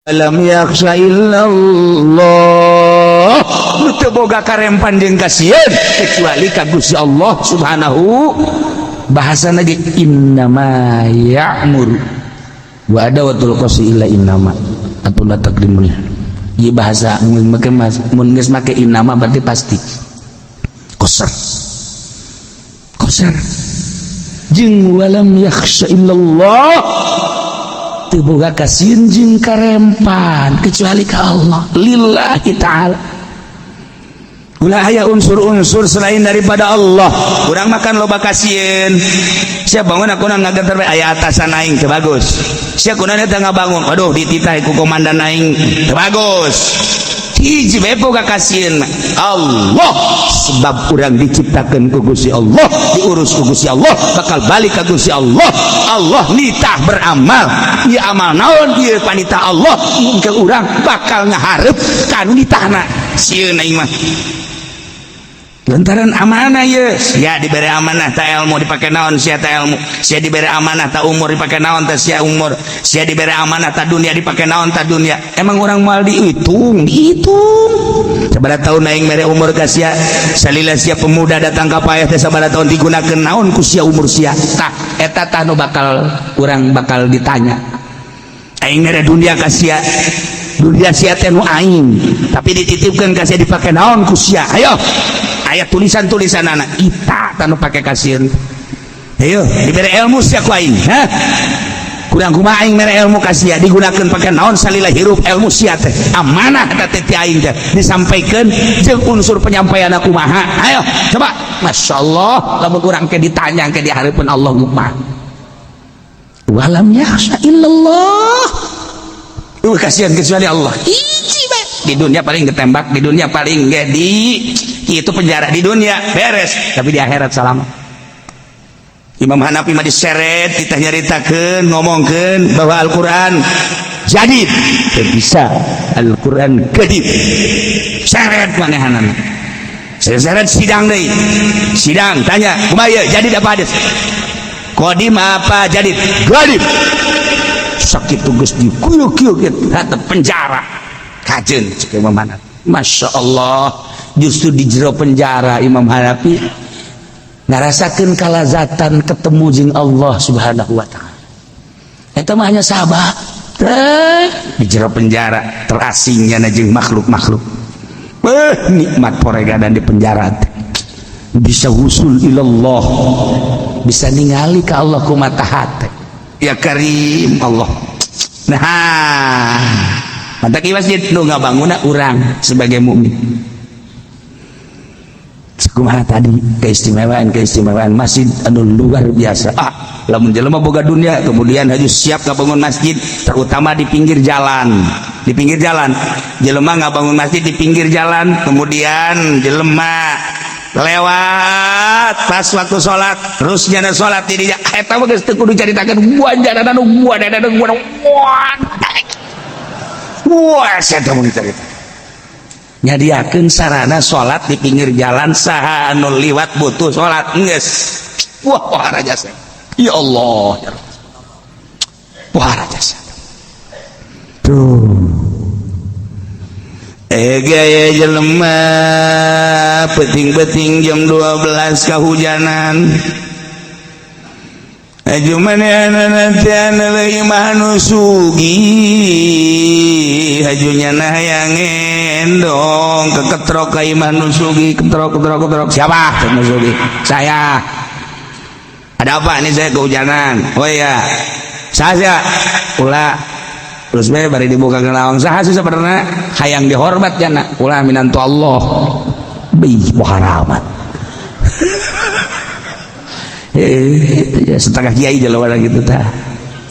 Alam yakhsha illallah teu boga karempan jeung kasieun kecuali ka Gusti Allah subhanahu. Bahasana ge innama ya'mur wa adawatul qasi illa innama atau la taqdimun. Ieu bahasa mun geus make innama berarti pasti qasar jeung walam yakhsha illallah teu boga kasieun jeung karempan kecuali ka Allah lillahi ta'ala. Ulah aya unsur-unsur selain daripada Allah. Urang makan loba kasieun. Sia bangun aku ngagantar aya atasan aing teu bagus. Sia kunaon eta ngabangun. Aduh dititah ku komandan aing teu bagus. Hiji bae boga kasieun Allah. Sebab urang diciptakeun ku Gusti Allah, diurus ku Gusti Allah, bakal balik ka Gusti Allah. Allah nitah beramal. Ieu amal naon ieu panitah Allah mungkin urang bakal ngaharep kanu nitahna. Sieun aing mah lantaran amanah ye sia diberi amanah ta ilmu dipake naon sia ta ilmu, sia diberi amanah ta umur dipake naon ta sia umur, sia diberi amanah ta dunia dipake naon ta dunia. Emang orang moal dihitung sabaraha taun aing mere umur ka sia salila sia pemuda datang ka payah teh sabaraha taun digunakeun naon ku sia umur sia tah eta tah nu bakal urang bakal ditanya. Aing mere dunia ka sia dunia sia teh nu aing tapi dititipkeun ka sia dipake naon ku sia. Ayo aya tulisan-tulisan anak ita tanu pake kasieun. Ayo diberi ilmu sia ku aing ha kurang kumaha aing mere ilmu ka sia digunakeun pake naon salila hirup ilmu sia teh amanah eta teh ti aing teh disampaikeun jeung unsur penyampaianna kumaha. Ayo coba masyaallah lamun urang ke ditanya ke di hareupeun Allah kumaha. Walam yakhsha illallah kasieun kecuali Allah. Di dunia paling ketembak, di dunia paling gak di itu penjara, di dunia beres, tapi di akhirat selamat. Imam Hanafi mah diseret kita nyaritakeun ngomongkeun bahwa Al-Qur'an jadid teu bisa Al-Qur'an gadib seret manehanana seret sidang deui sidang tanya kumaha jadid apa hadis qadim apa jadid gadib sakit tugas di kuyuk-kuyuk penjara kajen cek Imam Hanafi. Masya Allah justru di jero penjara Imam Hanafi ngarasakeun kalazatan ketemu jeung Allah subhanahu wa ta'ala. Eta mah hanya sahabat di jero penjara terasingnya jeung makhluk-makhluk. Nikmat poregadan di penjara bisa husul ilallah, bisa ningali ka Allah ku mata hati. Ya Karim Allah. Nah mantak i masjid nu ngabangunna urang sebagai mukmin. Kumaha tadi keistimewaan masjid anu luar biasa. Lamun jelema boga dunia kemudian harus siap ngabangun masjid terutama di pinggir jalan. Di pinggir jalan jelema ngabangun masjid di pinggir jalan kemudian jelema lewat pas waktu sholat terus nyana sholat di dia eta mah geus teu kudu caritakeun buanjana nu wah saya mau cerita nyadiakeun sarana sholat di pinggir jalan saha anu liwat butuh sholat geus wah raja saya ya Allah ya Allah wah raja saya tuh gaya jelema peting-peting jam 12 kahujanan ajumane nanti anu leuwih mah nu sugih hajunya nah hayang endong keketrok ka imah nu sugih ketrok siapa nu sugih saya ada apa ini saya kehujanan oh iya saya ulah terus bari dibuka ke lawang saha sih sebenarnya hayang dihormat jana ulah minantu Allah bih muharamat setengah kiai jalan gitu tah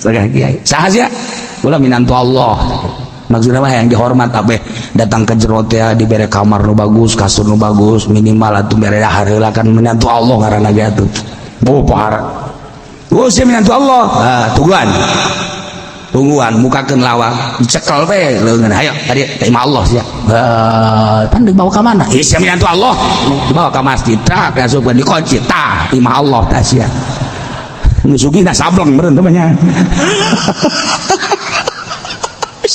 setengah kiai saha sih ulah minantu Allah maksudnya mah hayang dihormat abe datang ke jero teh dibere kamar nu bagus kasur nu bagus minimal atuh bere hareula kan minantu Allah ngaranna ge atuh oh pahara oh sia minantu Allah tungguan mukakeun lawang dicekel we leungeun hayo tadi imah Allah sia pan dibawa ka mana sia minantu Allah dibawa ka masjid tah kasupkeun dikunci tah imah Allah tah sia nu sugihna sableng meureun teh nya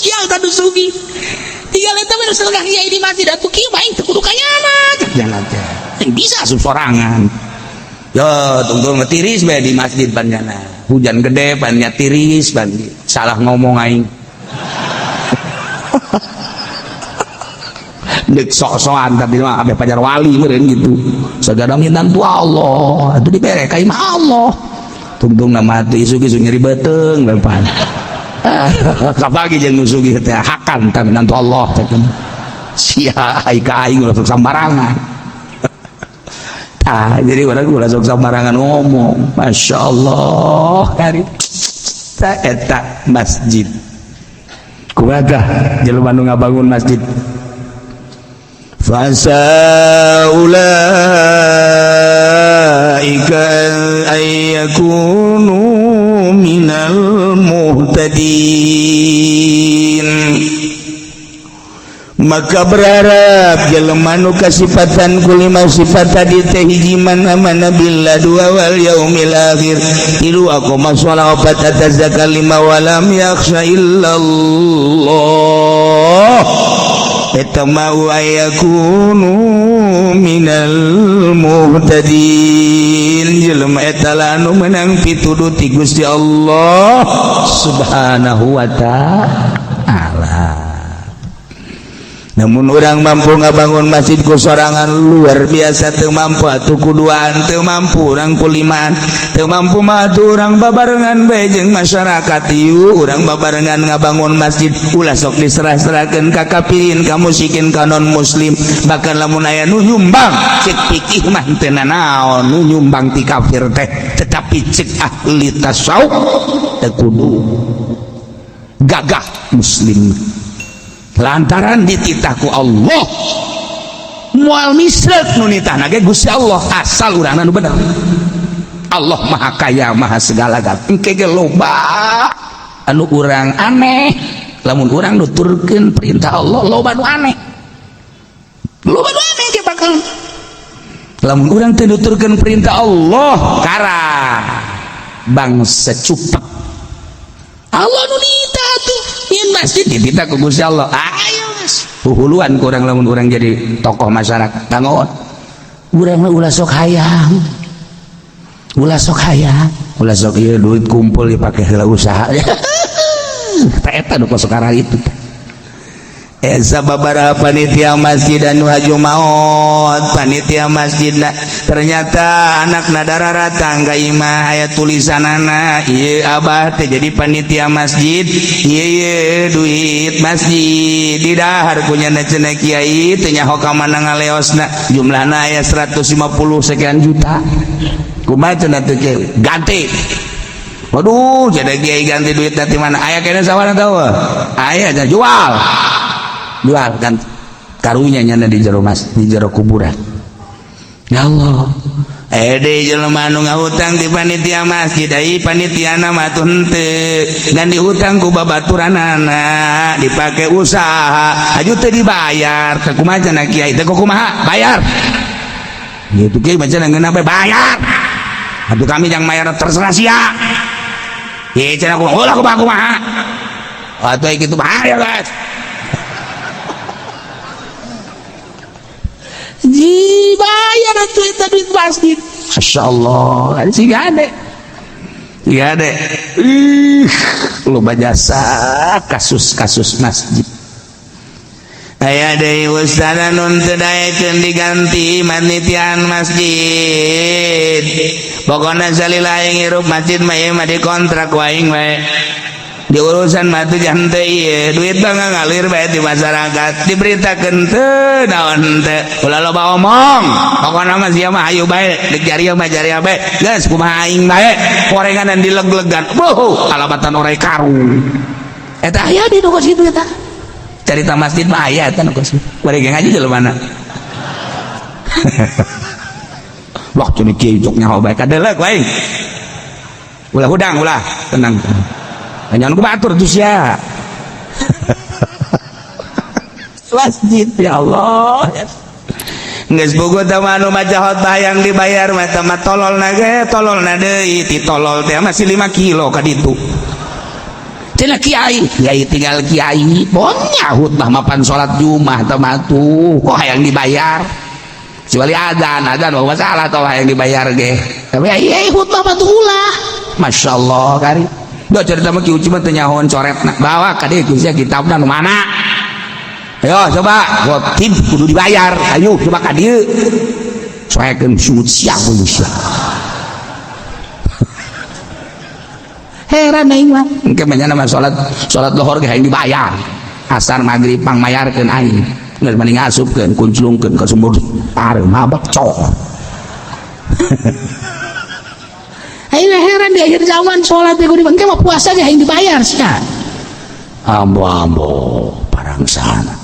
sial tadu sugi tinggal eta mah setengah kiai di masjid atuh kieu mah teu kudu kayana jalan teh bisa asup sorangan ya tunggu ngetiris bae di masjid banjana hujan gede bannya tiris ban salah ngomong aing dek sok-sokan tapi mah abe pajar wali meureun gitu sagada mintan tu Allah atuh dibere ka imah Allah tungtung nama hati isu-isu nyeri beteng lepan kapagi jeung nusugi teh hakan tapi nantu Allah teh sia ai ka aing ulah sambarangan jadi orang ulah sok sambarangan ngomong Masya Allah kari tak eta masjid kumaha jelema nu ngabangun masjid fasa ulaika ayyakunu minal muhtadin maka berharap jelema nu kasifatan kulima sifat tadi teh hiji mana billah dua wal yaumil akhir tilu aku masalah obat atazakal lima walam yakhsha illallah eta mau ayakunu minal muhtadin jelema eta anu menang pituduh ti Gusti Allah subhanahu wa ta'ala. Namun orang mampu ngabangun masjid ku sorangan luar biasa teu mampu atuh kuduaan teu mampu urang kulimaan teu mampu mah atuh urang babarengan bae jeung masyarakat ieu urang babarengan ngabangun masjid ulah sok diserah-serahkeun ka kafirin ka musyrikin ka non muslim bahkan lamun aya nu nyumbang cek fikih mah teu naon nu nyumbang ti kafir teh tetapi cek ahli tasawuf teu kudu gagah muslim lantaran dititahku Allah mual misrek nu nitahna ge Gusti Allah asal urangna nu bener Allah maha kaya maha segala-galanya engke ge loba anu urang aneh lamun urang nuturkeun perintah Allah loba nu aneh ge bakal lamun urang teu nuturkeun perintah Allah kara bangsa cupet Allah nu nitah tuh yen masjid dititah ku Gusti Allah ayo mas huluan ku urang lamun urang jadi tokoh masyarakat tangon urang mah ulah sok hayang ulah sok ieu duit kumpul dipake heula usaha tah eta nu kosok arah itu sababaraha panitia masjid anu haju maot panitia masjidna ternyata anakna dararatan ka imah aya tulisanana ieu abah teh jadi panitia masjid ieu duit masjid di dahar kunyana cenah kiai teh nyaho ka mana ngaleosna jumlahna aya 150 sekian juta kumaha cenah teh kiai ganti waduh cenah kiai ganti duit dari mana aya kene sawana tahu aya jual kan karunya nyana di jero di jero kuburan ya Allah deui jelema nu ngahutang di panitia masjid ai panitiana mah teu henteu ngan dihutang ku babaturanana dipake usaha aju teu dibayar teh kumaha cenah kiai teh kumaha bayar gitu kiai mah cenah ngeunah bayar atuh kami yang bayar terserah sia ieu cenah kumaha atuh kitu bahaya guys dibayar tuh itu duit masjid Masya Allah sih gak ada loba jasa kasus masjid aya deui ustadna nun teu daekeun diganti manitian masjid pokona salila aing hirup masjid mah ieu mah dikontrak ku aing wae di urusan matu jam teh ieu duit mah ngalir bae di masyarakat diberitakeun teu naon teh ulah loba omong pokona mah sia mah hayu bae dek jariah bae geus kumaha aing bae korenganan dileg-legan alabatan orai karung eta aya di nu kitu eta carita masjid mah aya eta nu kitu bari ngaji jelemana waktu ni kieu jok nyaho bae kadeulek wae ulah hudang ulah tenang jangan ku batur tuh sia masjid ya Allah geus bogoh mah anu majahot bayang dibayar mah tah mah tololna ge tololna deui ti tolol teh masih 5 kilo ka ditu cenah kiai tinggal kiai bonya khutbah mapan salat Jumat teh matu kok hayang dibayar kecuali adzan mah masalah tah hayang dibayar ge tapi ai khutbah matu ulah masyaallah kari do cerita mah kieu mah teu nyahoan coretna bawa ka dieu kitabna nu mana ayo coba khotib kudu dibayar ayo coba ka dieu soekeun sungut sia manusia heran aing mah engke mah nama salat lohor ge hayang dibayar asar magrib pangmayarkeun aing geus mending ngasupkeun kunclungkeun ka sumur areu mabak cok aing heran di akhir zaman salat ge kudu engke mah puasa ge hayang dibayar sia ambo parangsana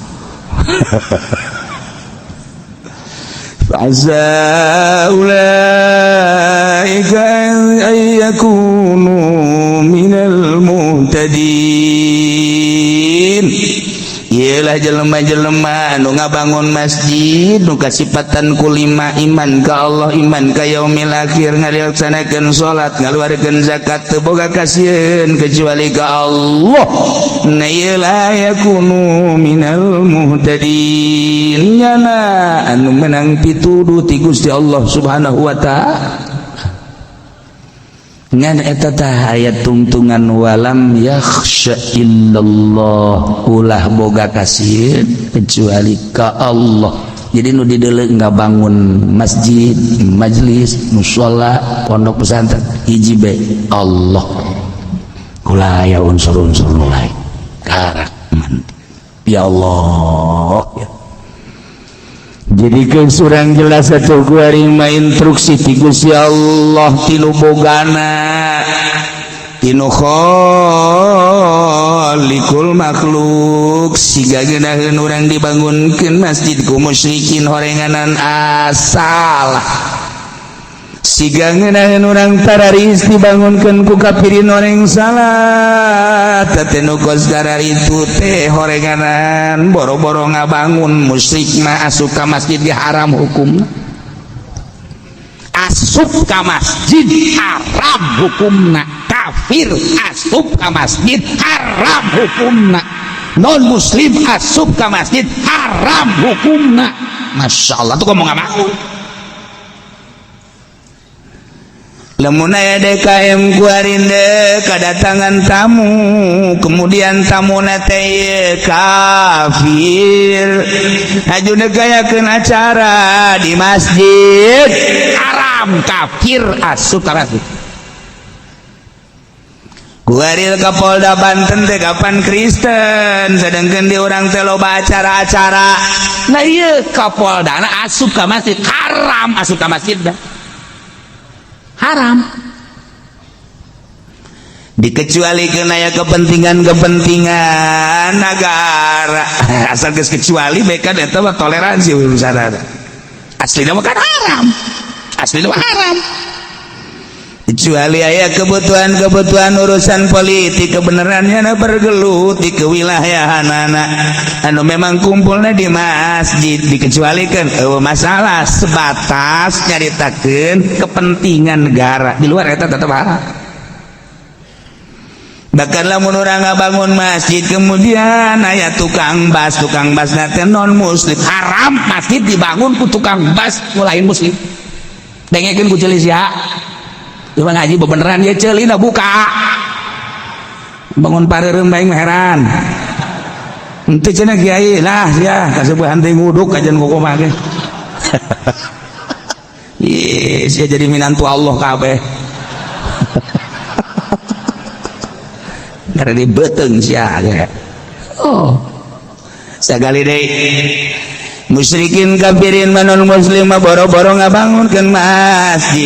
Fa'asa ulaika ayyakunu minal muhtadin ialah jelema-jelema anu ngabangun masjid nu kasipatan ku 5 iman ka Allah iman ka yaumil akhir ngalaksanakeun salat ngaluarkeun zakat teu boga kasieun kecuali ka Allah na ialah yakunu minal muhtadin nyana anu menang pituduh ti Gusti Allah Subhanahu wa taala ngan eta tah ayat tungtungan walam yakhsha illallah ulah boga kasieun kecuali ka Allah jadi nu dideuleu ngabangun masjid majlis mushola pondok pesantren hiji bae Allah ulah aya unsur-unsur nu lain karak ya Allah ya jadikan surang jelas atau gua rima instruksi ti Gusti Allah tinu bogana tinu khaliqul makhluk siga geunaheun urang dibangunkeun masjid ku musyrikin horenganan asal siga ngeunaheun urang tararis dibangunkeun ku kafirin horeng salat tatenu kos itu teh horenganan boro-boro ngabangun musyrik mah asup ka masjid ge haram hukumna asup ka masjid haram hukumna kafir asup ka masjid haram hukumna non muslim asup ka masjid haram hukumna masyaallah tuh ngomong apa lamun aya DKM kuarinde kedatangan tamu kemudian tamuna teh kafir hajuna gayakeun acara di masjid haram kafir asup ka masjid kuaril ka Polda Banten teh kapan Kristen sedangkeun di urang teh loba acara-acara nah ieu Kapoldana asup ka masjid haram asup ka masjid dah haram dikecualikan aya kepentingan negara asal geus kecuali beka eta mah toleransi urusan aslina mah kan haram aslina mah haram kecuali aya kebutuhan urusan politik kebenarannya na bergelut di kewilayahanana anu memang kumpulnya di masjid dikecualikan masalah sebatas nyaritakeun kepentingan negara di luar eta tetep haram bahkan lamun urang ngabangun masjid kemudian aya tukang bas teh non muslim haram masjid dibangun ku tukang bas lain muslim dengekeun ku ceuli sia cuma ngaji beneran ya celina buka bangun pareureum baing heran henteu cenah kiai lah sia kaseueuhan teh nguduk kajian kokomah ge sia jadi minantu Allah kabeh gara dibeteung sia ge oh sagali deui musyrikin kafirin manon muslim boro-boro ngabangunkeun masjid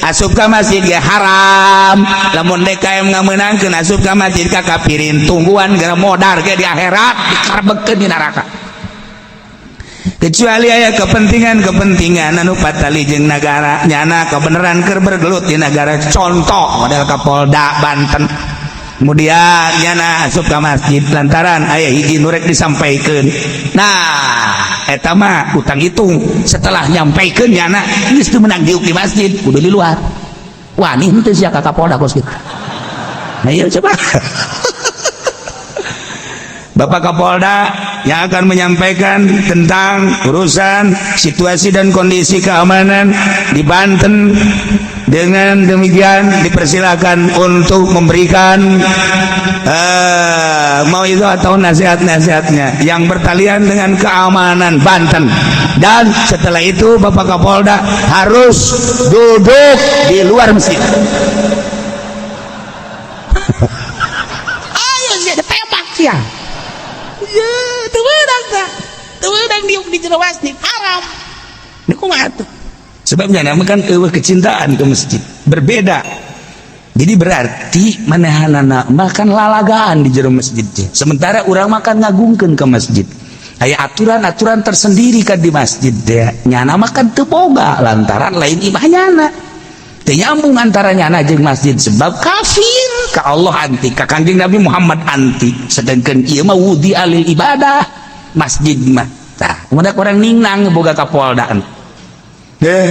asup ka masjid ge haram lamun DKM ngameunangkeun asup ka masjid ka kafirin tungguan gara modar ge di akhirat dikarebekeun di neraka kecuali aya kepentingan anu patali jeung nagara nyana kebenaran keur bergelut di negara contoh model Kapolda Banten kemudian nyana asup ka masjid lantaran aya hiji nu rek disampaikeun nah eta mah utang hitung setelah nyampaikeun nyana geus teu meunang diuk di masjid kudu di luar wani henteu sia ka Kapolda kos kitu Ayo coba. Bapak Kapolda yang akan menyampaikan tentang urusan situasi dan kondisi keamanan di Banten. Dengan demikian dipersilakan untuk memberikan mau itu atau nasihat-nasihatnya yang bertalian dengan keamanan Banten. Dan setelah itu Bapak Kapolda harus duduk di luar masjid. Ayo jadi tembak ya. Ya, tuh di jero masjid haram. Ini kumaha tuh? Sebabnya namakan kecintaan ke masjid berbeda. Jadi berarti manehanana makan lalagaan di jero masjid. Sementara orang makan ngagungkeun ke masjid. Aya aturan-aturan tersendiri kan di masjid ya. Nyana makan teu boga lantaran lain ibadahna. Teu nyambung antara nyana jeung masjid sebab kafir ka Allah anti, ka Kangjeng Nabi Muhammad anti. Sedangkan ieu mah wudi alil ibadah masjid mah. Tah, udah orang ningnang boga Kapoldaan. Dah,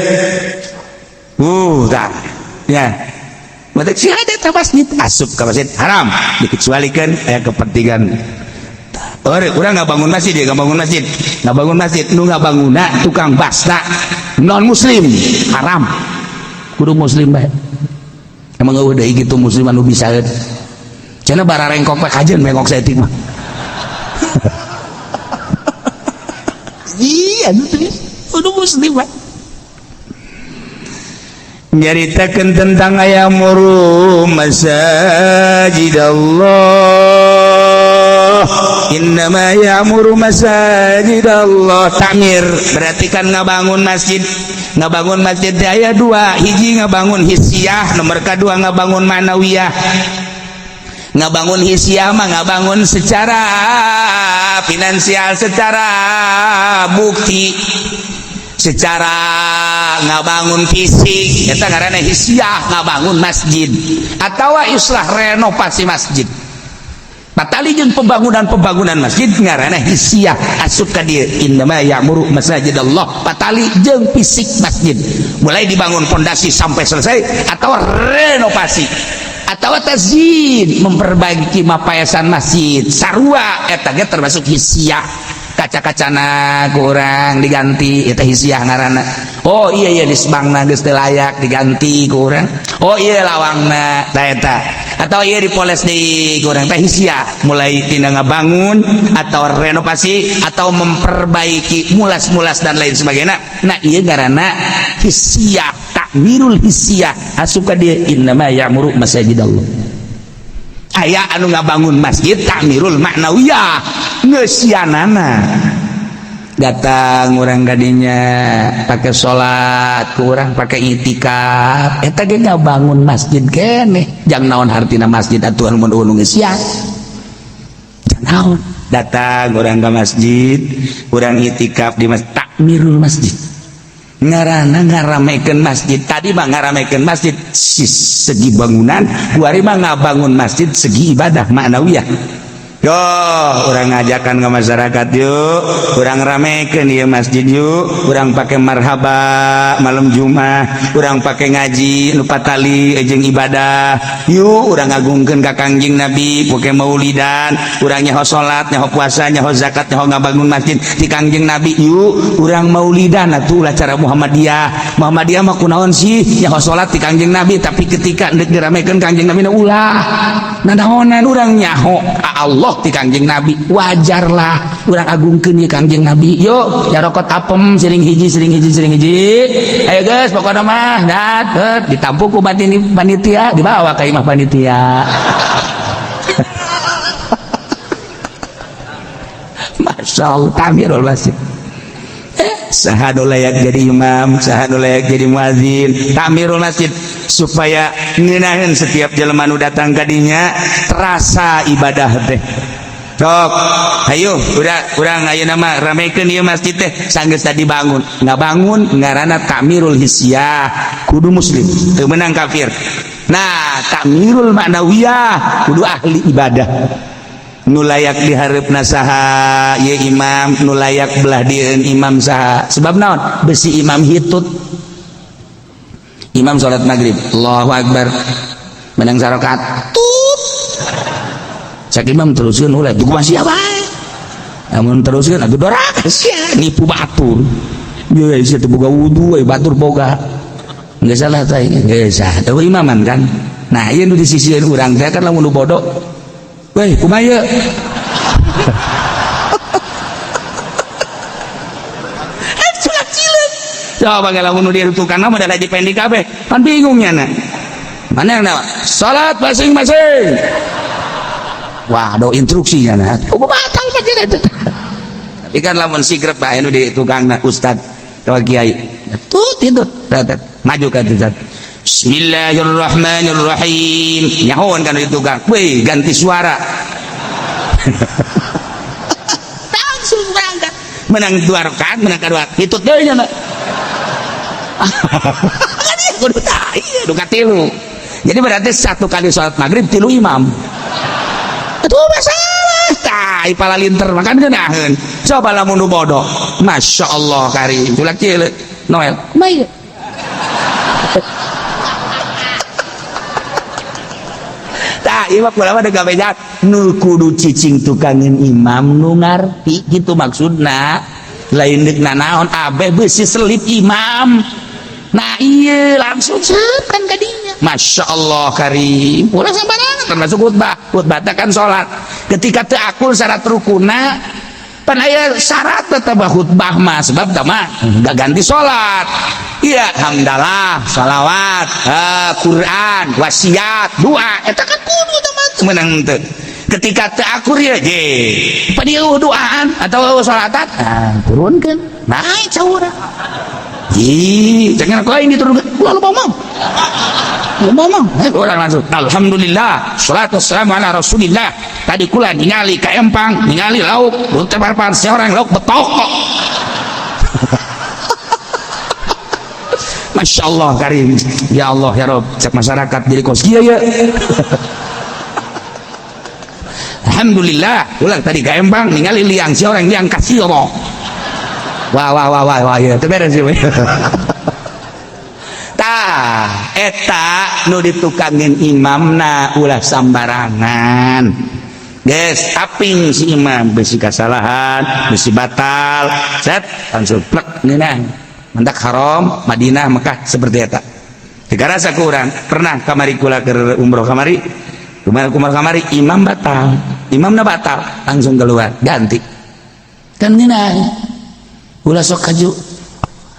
ya. Matak syahadat ke masjid, asup ke masjid haram, dikecualikan kepentingan. Orang nggak bangun masjid, dia nggak bangun masjid, nu nggak bangun, tukang basta, non muslim, haram. Kudu muslim bae. Emang udah gitu muslim anu bisa. Cenah bara rengkok pak kajen mengok setik mah. Iya, kudu muslim bae. Nyaritakeun tentang ayamuru masajid Allah, innama ya'muru masajid Allah. Takmir berarti kan ngabangun masjid. Ngabangun masjid aya dua, hiji ngabangun hissiyah, nomor kedua ngabangun manawiyah. Ngabangun hissiyah mah ngabangun secara finansial, secara bukti, secara ngabangun fisik, eta ngaranna hissiyah, ngabangun masjid atawa islah renovasi masjid. Patali jeung pembangunan masjid ngaranna hissiyah, asup ka dieu innama ya'muru masajidallah, patali jeung fisik masjid, mulai dibangun pondasi sampai selesai atau renovasi atau tazyid, memperbaiki mapayasan masjid sarua, eta ge termasuk hissiyah. Kaca-kacana kurang diganti, eta hissiyah ngaranna. Oh iya disbangna geus teu layak diganti kurang. Oh iya lawangna tah eta. Atau iya dipoles deui kurang teh hissiyah, mulai tina ngabangun atau renovasi atau memperbaiki mulas-mulas dan lain sebagainya. Nah ieu ngaranna hissiyah, takmirul hissiyah, asup ka dieu innama ya'muru masajidallah. Aya anu ngabangun masjid takmirul ma'nawiyah, ngeusianana datang orang gadinya pakai sholat, kurang pakai itikaf, eta ge ngabangun masjid keneh. Jang naon hartina masjid atuh mun unu geus siap. Jang naon datang orang ke masjid, kurang itikaf di masjid, takmirul masjid. Ngaranna ngaramekeun masjid. Tadi mah ngaramekeun masjid segi bangunan, kuari mah ngabangun masjid segi ibadah ma'nawiyah. Yo, orang ngajakan ke masyarakat yuk, orang ramekeun ieu masjid yuk, orang pakai marhaba malam Jumat, orang pakai ngaji nu patali jeung ibadah. Yuk, orang ngagungkeun ka Kangjeng Nabi, poke maulidan, urang nyaho salat, nyaho puasa, nyaho zakat, nyaho ngabangun masjid di Kangjeng Nabi. Yuk, urang maulidan atuh ulah cara Muhammadiyah. Muhammadiyah mah kunaon sih? Nyaho salat di Kangjeng Nabi, tapi ketika deuk diramekeun Kangjeng Nabi ulah. Nadaonan urang nyaho Allah di Kangjeng Nabi, wajarlah urang agungkeun ieu Kangjeng Nabi. Yuk jarokot apem sering hiji. Ayo guys, pokokna mah dat ditampung ku panitia, dibawa ka imah panitia. Masya Allah, tamirul masjid. Saha nu layak jadi imam, saha nu layak jadi muadzin, tamirul masjid supaya ngeunaheun setiap jelema nu datang ka dinya terasa ibadah teh. Sok, ayo, urang ayeuna mah ramekeun ieu masjid teh sanggeus tadi bangun. Ngabangun ngaranna takmirul hissiyah, kudu muslim, teu meunang kafir. Nah, takmirul ma'nawiyah, kudu ahli ibadah. Nu layak dihareupna saha ieu imam, nu layak belah dieun imam saha. Sebab naon? Besi imam hitut. Imam salat maghrib, Allahu akbar. Menang sarakaat. cak imam teruskeun ulah tuh masih bae amun teruskeun atuh doraka sia nipu batur ya sia teu boga wudu batur boga geus salah teh geus teu imaman kan nah ieu nu disisieun urang teh kan lamun nu bodoh weh kumaha ieu coba kalau nu dia tukang nama ada di pendek kabeh kan bingungnya na mana yang nama salat masing-masing wah do instruksinya na batal pajar itu tapi kan lamun sigrep bae nu di tukang na ustad atau kiai tuh tidur maju ka ustad bismillahirrahmanirrahim nyahoan kan di tukang weh ganti suara langsung berangkat menang 2 rakaat menang kedua hitut deui nya na kan dia kudu tai kudu katilu jadi berarti 1 kali sholat maghrib 3 imam itu masalah tai pala linter makan geunaheun coba lamun nu bodoh masya Allah karim ulah kieu Noel mai tah ieu mah kumaha da gabeja nu kudu cicing tukangin imam nu ngarti gitu maksudna lain deuk naon abeh beusi selip imam nah iya langsung kan kadinya masya Allah karim ulah sabarang termasuk khutbah kan sholat ketika teu akul syarat rukuna pan aya syarat tetep khutbah mah sebab tah mah gak ganti sholat iya hamdalah shalawat Quran wasiat doa eta kan kudu tah mah menang teu ketika teu akur ya je padieu doaan atau sholatan turunkeun naik saurang jangan kau ini turun lalu ngomong orang langsung alhamdulillah salatu wassalamu ala rasulillah tadi kula ningali ka empang ningali lauk teu parpar seorang lauk betok kok masya Allah karim ya Allah ya Rob cek masyarakat jadi kos kieu ya alhamdulillah ulang tadi ka empang ningali liang seorang liang kasih Allah wah ya teu beres sih tah eta nu ditukangin imamna ulah sambarangan geus aping si imam besi kasalahan besi batal set langsung plek ngeunah mentak haram Madinah Mekah seperti eta tegara sakurang pernah kamari kula keur umroh kamari kumar imam batal imamna batal langsung keluar ganti kan ngeunah ulah sok kaju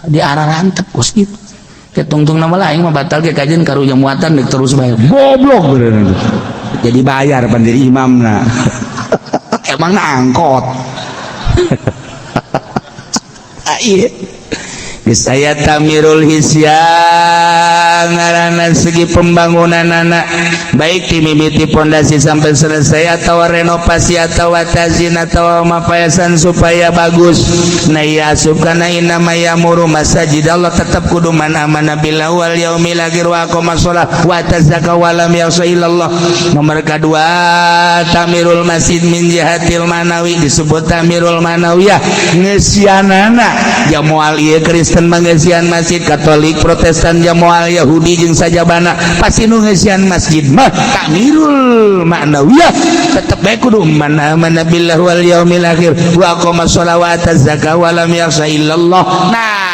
di arah rantep kos gitu ketungtung nama lain mah batal ke kajian karunya muatan dek terus bayar goblok bener jadi bayar pandiri imamna emang angkot iya saya tamirul hisyam ngaranna segi pembangunan anak baik dimimiti pondasi sampai selesai atau renovasi atau tazin atau mapayasan supaya bagus nah ya subhana inna mayamuru masajid Allah tetap kudu mana billah wal yaumil akhir wa aqama shalah wa tazakka wa lam yasailallah nomor kedua tamirul masjid min jihatil manawi disebut tamirul manawiyah ngesianana ya moal ieu Kristen mengesian masjid Katolik Protestan Jamual Yahudi jeung sajabana pasti nu ngesian masjid mah tamirul ma'nawiyah tetep bae kudu mana billah wal yaumil akhir wa aqama sholawat zakah wa lam yakhsha illallah nah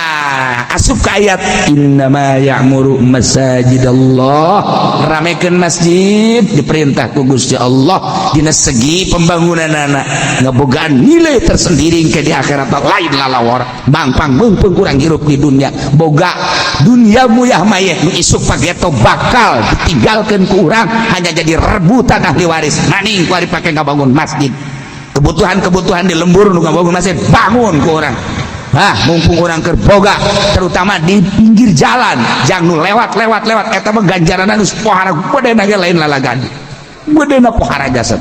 asup ka ayat innama ya'muru masajidallah ramekeun masjid diperintah ku Gusti Allah dina segi pembangunanana ngabogaan nilai tersendiri ke di akhirat lain lalawar bangpang beungpeung kurang hirup di dunia boga dunia muyah mayeh nu isuk pageto bakal ditinggalkeun ku urang hanya jadi rebutan ahli waris maning ku ari pake ngabangun masjid kebutuhan di lembur nu ngabangun masjid bangun ku urang mumpung orang kerboga terutama di pinggir jalan jangan lewat eta mah ganjaranna geus pohara bedena ge lain lalagan bedena pohara jasad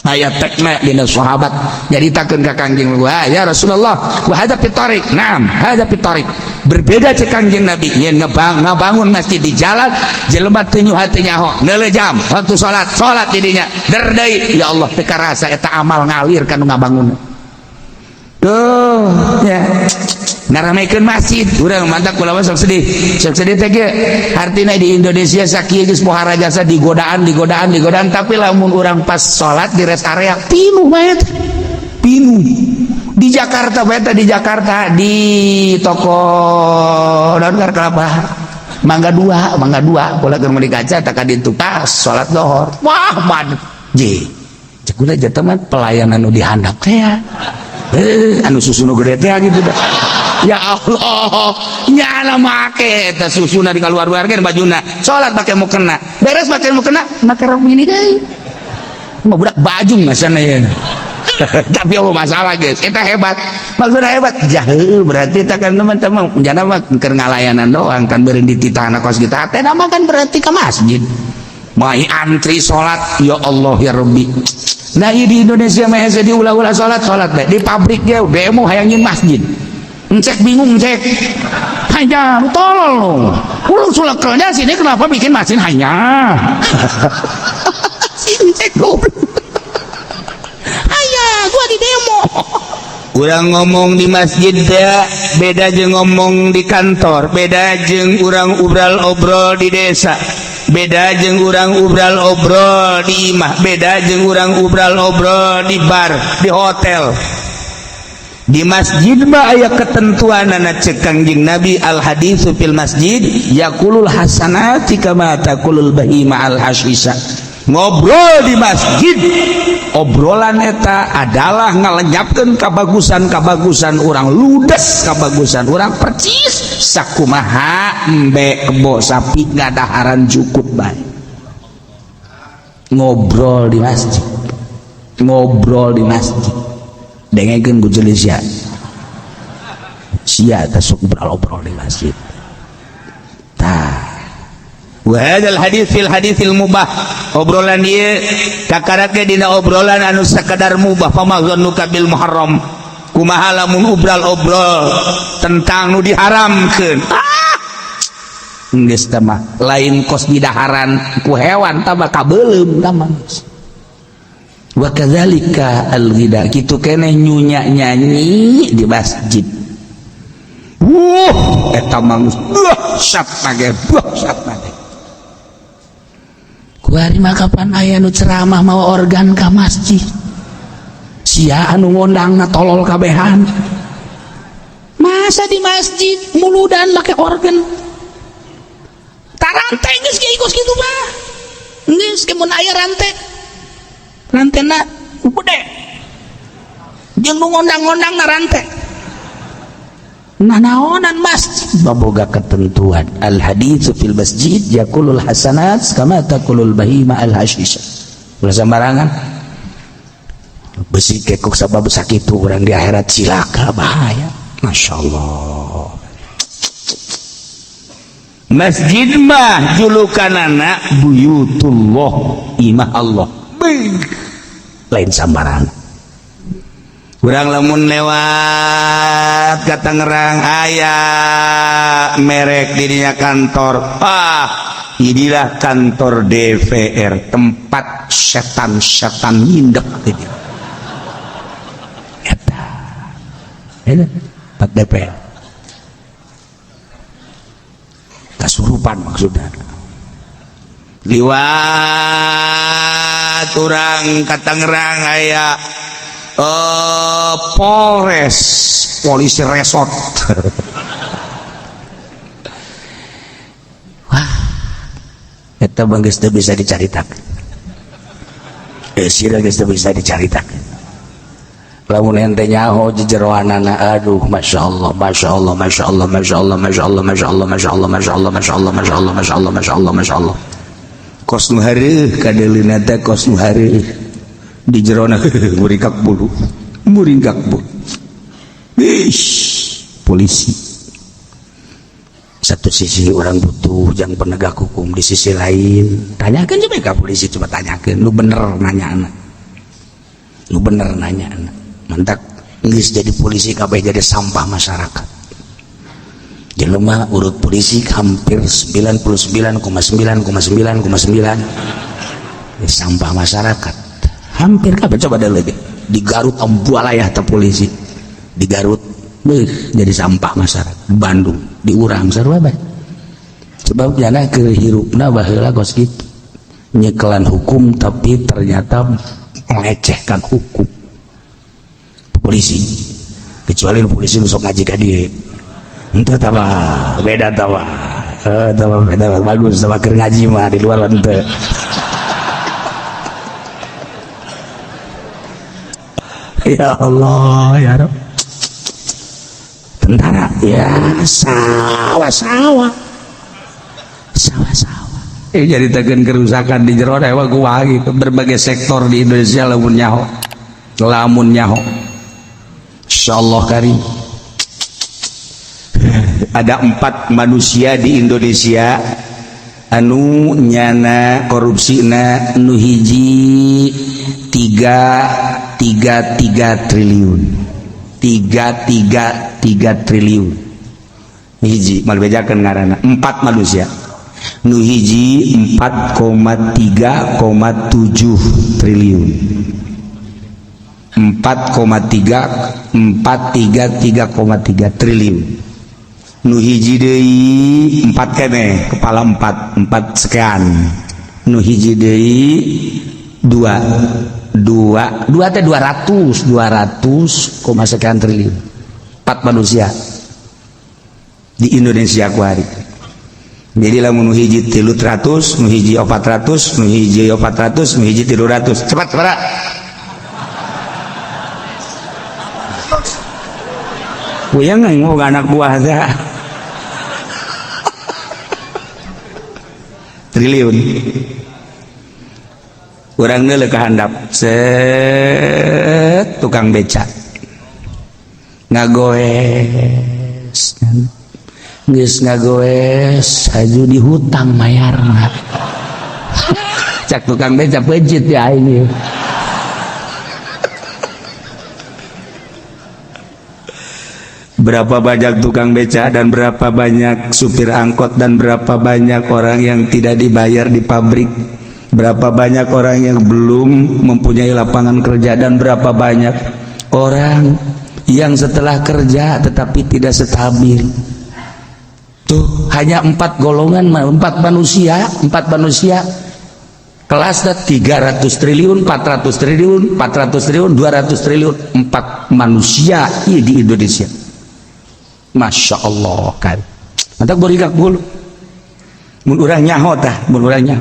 ayat tekna dina sahabat nyaritakeun ka Kangjeng wah ya Rasulullah wa hada fitariq naam hada fitariq berbeda cek Kangjeng Nabi yen ngabangun masjid di jalan jelema teu nyuha teu nyaho neuleuh waktu salat di dinya der deui ya Allah teu karasa eta amal ngalir kanu ngabangun tuh ya ngaramekeun masjid urang mantap kula sok sedih teh ge artina di Indonesia sakieu geus pohara jasa digodaan tapi lamun urang pas salat di rest area pinuh bae pinuh di Jakarta bae di Jakarta di toko naon kelapa Mangga dua kula keur meuli kaca tak ka ditu pas salat zuhur wah man je cek kula jata mah pelayanan nu dihandap teh ya anu susu nu gede teh gitu dah ya Allah nyana make eta susuna di kaluar-luarkeun bajuna salat make mukena beres make mukena make rok mini deui mah budak bajung masana ya tapi apa masalah guys kita hebat maksudnya hebat jahil berarti kita kan teman-teman jana mah keur ngalayanan doang kan beureun di titahna kos kita teh nama kan berarti ke masjid mai antri salat ya Allah ya Rabbi. Nah di Indonesia mah hese diulah-ulah salat bae di pabrik ge demo hayang nyin masjid cek bingung cek hanya tolol ulah sulekelnya sini kenapa bikin mesin hanya sini cek goblok hanya gua di demo urang ngomong di masjid teh beda jeung ngomong di kantor beda jeung urang obrol di desa beda jeung urang obrol di imah beda jeung urang obrol di bar di hotel di masjid mah aya ketentuanana cek Kangjeng Nabi al haditsu fil masjid yaqulul hasanati kama taqulul bahima al hasisa ngobrol di masjid obrolan eta adalah ngalenyapkeun kabagusan urang ludes kabagusan urang percis sakumaha embe kebo sapi ngadaharan cukup bae ngobrol di masjid dengekeun ku jeuleuh sia tasuk obrol di masjid wa hadzal hadits fil haditsil mubah obrolan ieu kakaratna dina obrolan anu sakadar mubah famazannuka bil muharram kumaha lamun obrol tentang nu diharamkeun geus teh mah lain kos didaharan ku hewan tah mah kabeulem tah mah wa kadzalika al-ghida kitu keneh nyanyi di masjid eta mah dahsyat mage kuari mah kapan aya nu ceramah mawa organ ka masjid sia anu ngondangna tolol kabehan masa di masjid muludan make organ tarante geus geus kitu mah geus ke mun aya rantena gede jeung nu ngondang-ngondang na rante nah naonan masjid baboga ketentuan al haditsu fil masjid yaqulul hasanat kama taqulul bahima al hashisha ulah sambarangan besi kekok sabab sakitu urang di akhirat cilaka bahaya masyaallah masjid mah julukanana buyutullah imah Allah lain sambarangan urang lamun lewat ka Tangerang aya merek dirinya kantor inilah kantor DPR tempat setan-setan nyindek gitu eta tempat DPR kasurupan maksudnya liwat urang ka Tangerang aya Polres polisi resort wah eta bang geus teu bisa dicaritakeun sira geus teu bisa dicaritakeun lamun ente nyaho jejeroanana aduh masyaallah masyaallah masyaallah masyaallah masyaallah masyaallah masyaallah masyaallah masyaallah masyaallah masyaallah masyaallah masyaallah kos nu hareuh kadeulina teh kos nu hareuh di jerona muringkak bulu polisi satu sisi orang butuh yang penegak hukum di sisi lain tanyakan coba ke polisi coba tanyakan lu bener nanya mantak geus jadi polisi kabeh jadi sampah masyarakat jelema urut polisi hampir 99,9,9,9 sampah masyarakat hampir kabeh coba ada lagi di Garut ambualayah ta polisi di Garut jadi sampah masyarakat. Bandung diurang sarua bae sebab jana ke hirupna baheula kos kitu nyekelan hukum tapi ternyata melecehkan hukum. Polisi kecuali polisi nu sok ngaji ka dieu henteu tawa beda tawa beda bagus sama keur ngaji mah di luar henteu. Ya Allah ya Rabb, tentara ya sawah-sawah jadi tegan kerusakan di jero dewa gua gitu berbagai sektor di Indonesia lamun nyaho insyaallah karim. Ada 4 manusia di Indonesia anu nyana korupsina nu hiji 3 triliun 3 triliun hiji mal bejakeun ngaranna 4 manusia nu hiji 4,3,7 triliun 3,3 triliun nu hiji deui 4 kene kepala 4 sekian nu hiji deui 2 teh 200 sekian triliun 4 manusia di Indonesia ku hari. Jadi lamun nu hiji 300, nu hiji 400, nu hiji 400, nu hiji 300. Cepat para. Kuyang ngomong anak buah teh. Triliun. Urang neuleuh ka handap. Set tukang beca. Ngagoes. Geus ngagoes haju dihutang mayarna. Cak tukang beca pejit ya ini. Berapa banyak tukang beca dan berapa banyak supir angkot dan berapa banyak orang yang tidak dibayar di pabrik, berapa banyak orang yang belum mempunyai lapangan kerja, dan berapa banyak orang yang setelah kerja tetapi tidak stabil. Tuh hanya 4 golongan, 4 manusia kelasnya 300 triliun, 400 triliun, 400 triliun, 200 triliun, 4 manusia di Indonesia. Masya Allah kan. Mantak borigak bulu. Mun urang nyaho tah, mun urang nyaho.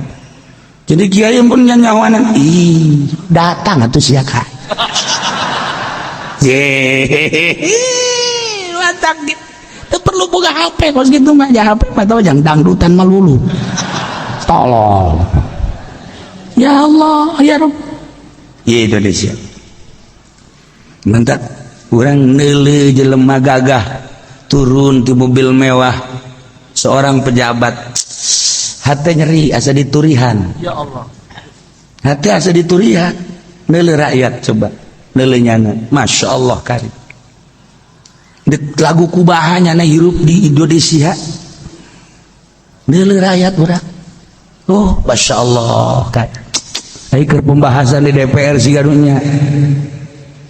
Jadi kiai pun nyahoanan, datang atuh sia ka. Mantak gitu. Teu perlu boga HP kos gitu mah, ya HP mah tahu jang dangdutan malulu. Tolong. Ya Allah, ya Rabb. Ya Indonesia. Mantak urang neuleuh jelema gagah turun di mobil mewah seorang pejabat, hati nyeri asa diturihan. Ya Allah, hati asa diturihan. Neuleuh rakyat coba neuleuh nyana. Masya Allah karim. Lagu kubahannya na hirup di Indonesia. Neuleuh rakyat urang. Oh, Masya Allah karim. Ai keur pembahasan di DPR sigadunya.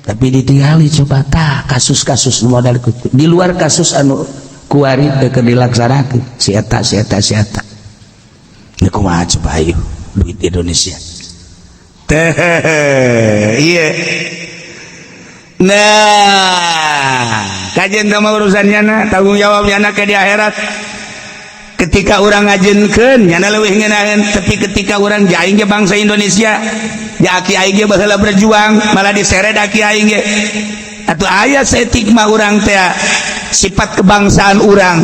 Tapi ditinggali coba tah kasus-kasus modal kutu di luar kasus anu kuari keur dilaksanakeun si eta ini kumaha coba ayo duit Indonesia teh iya. Nah kajian sama urusannya na tanggung jawabnya na ke di akhirat ketika orang ngajenkeun nyana leuwih ngeunaheun, tapi ketika orang jaing ge bangsa Indonesia ya aki aing ge baheula berjuang malah diseret aki aing ge atuh aya saeutik mah urang teh sifat kebangsaan urang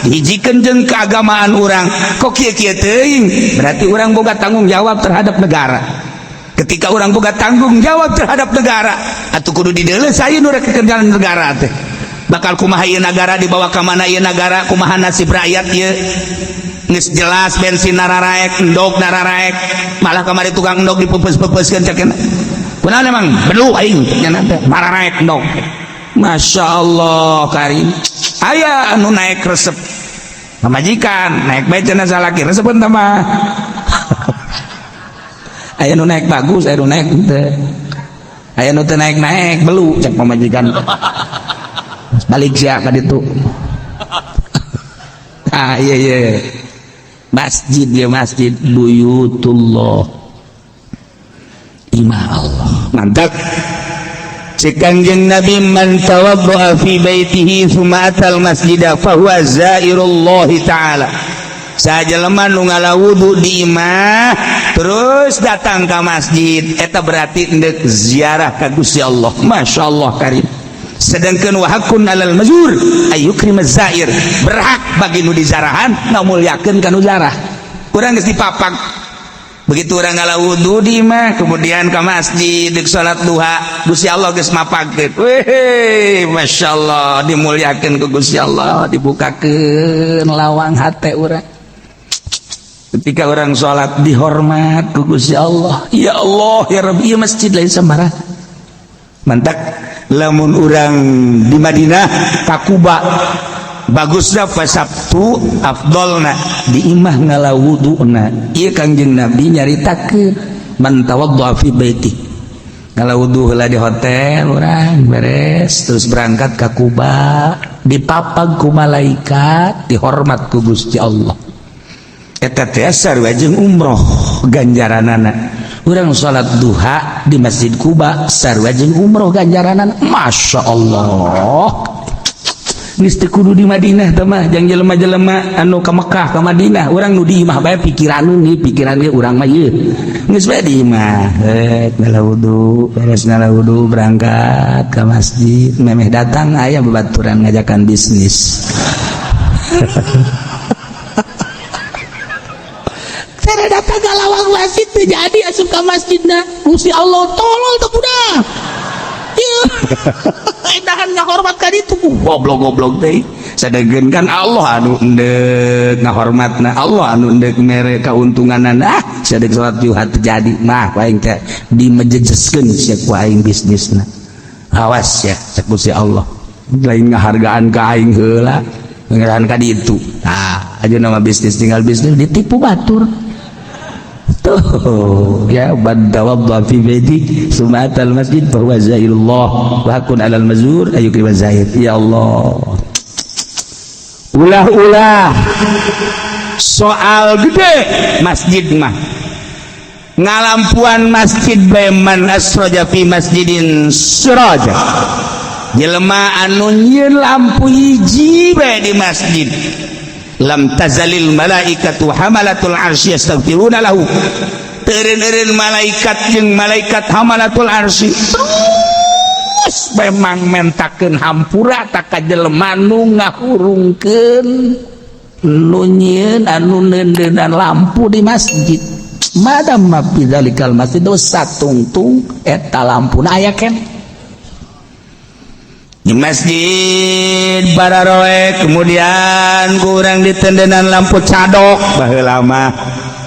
dihijikeun jeung keagamaan urang kok kieu-kieu teuing berarti urang boga tanggung jawab terhadap negara. Ketika urang boga tanggung jawab terhadap negara atuh kudu dideuleuh saeun urang kekerjaan negara teh bakal kumaha ieu nagara dibawa ka mana ieu nagara, kumaha nasib rakyat ieu. Geus jelas bensin nararaek, endog nararaek, malah kamari tukang endog dipepes-pepeskeun cek kena. Kunaon emang bedu aing nya teh mararaek endog. Masya Allah karim. Aya anu naik resep. Pamajikan naik bae cenah salaki resepeun teh mah. Aya nu naik bagus, aya nu naik teu. Aya nu teu naik-naik belu cek pamajikan. balik sia ka ditu. Iya masjid ya masjid buyutullah imah Allah mantap. Cek Kangjeng Nabi man tawaddaa fi baitihi tsumma atal masjida fa huwa zairullah taala. Sajelema nu ngalawudu di imah terus datang ke masjid eta berarti endek ziarah ka Gusti Allah. Masyaallah karim. Sedangkan wahakun alal mazur ayyukrimaz zair, berhak bagi nu dizarahan ngamulyakeun ka nu zarah. Urang geus dipapak begitu orang ngalawudu di imah kemudian ke masjid dek salat duha Gusti Allah geus mapakeun. Weh masyaallah dimulyakeun ku Gusti Allah, dibukakeun lawang hate urang. Ketika orang sholat dihormat ku Gusti Allah. Ya Allah ya Rabbi, ieu masjid lain sembarang. Mantak lamun urang di Madinah ka Kuba bagusna pas Sabtu afdolna di imah ngalawuduna. Ieu Kangjeng Nabi nyaritakeun man tawaddaa fi baiti. Ngalawudu heula di hotel urang beres terus berangkat ka Kuba, dipapag ku malaikat, dihormat ku Gusti Allah. Eta teh sarua jeung umroh ganjaranana. Urang salat duha di Masjid Kuba sarua jeung umroh ganjaranana. Masya Allah. Geus teu kudu di Madinah teh mah, jang jelema-jelema anu ka Mekah ka Madinah, urang nu di imah bae pikiran ge urang mah ieu. Geus bae di imah, ngalawudu, beres ngalawudu berangkat ka masjid, memeh datang aya babaturan ngajakan bisnis. Saya datang ke lawang masjid jadi asup ke masjidna Gusti Allah tolol teu budak. Ieu. Edahan ngahormat ka ditu goblok-goblok teh. Sadegeun kan Allah anu endeuк ngahormatna, Allah anu endeuк mere kauntunganna. Sadeg salat duha terjadi mah aing teh dimejejeskeun sia ku aing bisnisna. Awas ya cek Gusti Allah. Lain ngahargaan ka aing heula, ngahargaan ka ditu. Nah, aja nama bisnis tinggal bisnis ditipu batur. Tuh ya badawadda fi baiti tsumma atal masjid fa huwa zairullah wa hakun alal mazur ayyukrim zair. Ya Allah, ulah soal gede masjid mah ngalampuan masjid beman asroja fi masjidin suraja jelema anu nyieun lampu hiji bae di masjid lam tazalil malaikatu hamalatul arsy yastaghfiruna lahu. Teureun-eureun malaikat jeung malaikat hamalatul arsy terus memang mentakeun hampura ta ka jelema nu ngahurungkeun nu nyieun anu neundeunaan lampu di masjid. Madam fi dzalikal masjid dosa tungtung eta lampuna aya keneh di masjid bararoe. Kemudian kurang ditendenan lampu cadok baheula mah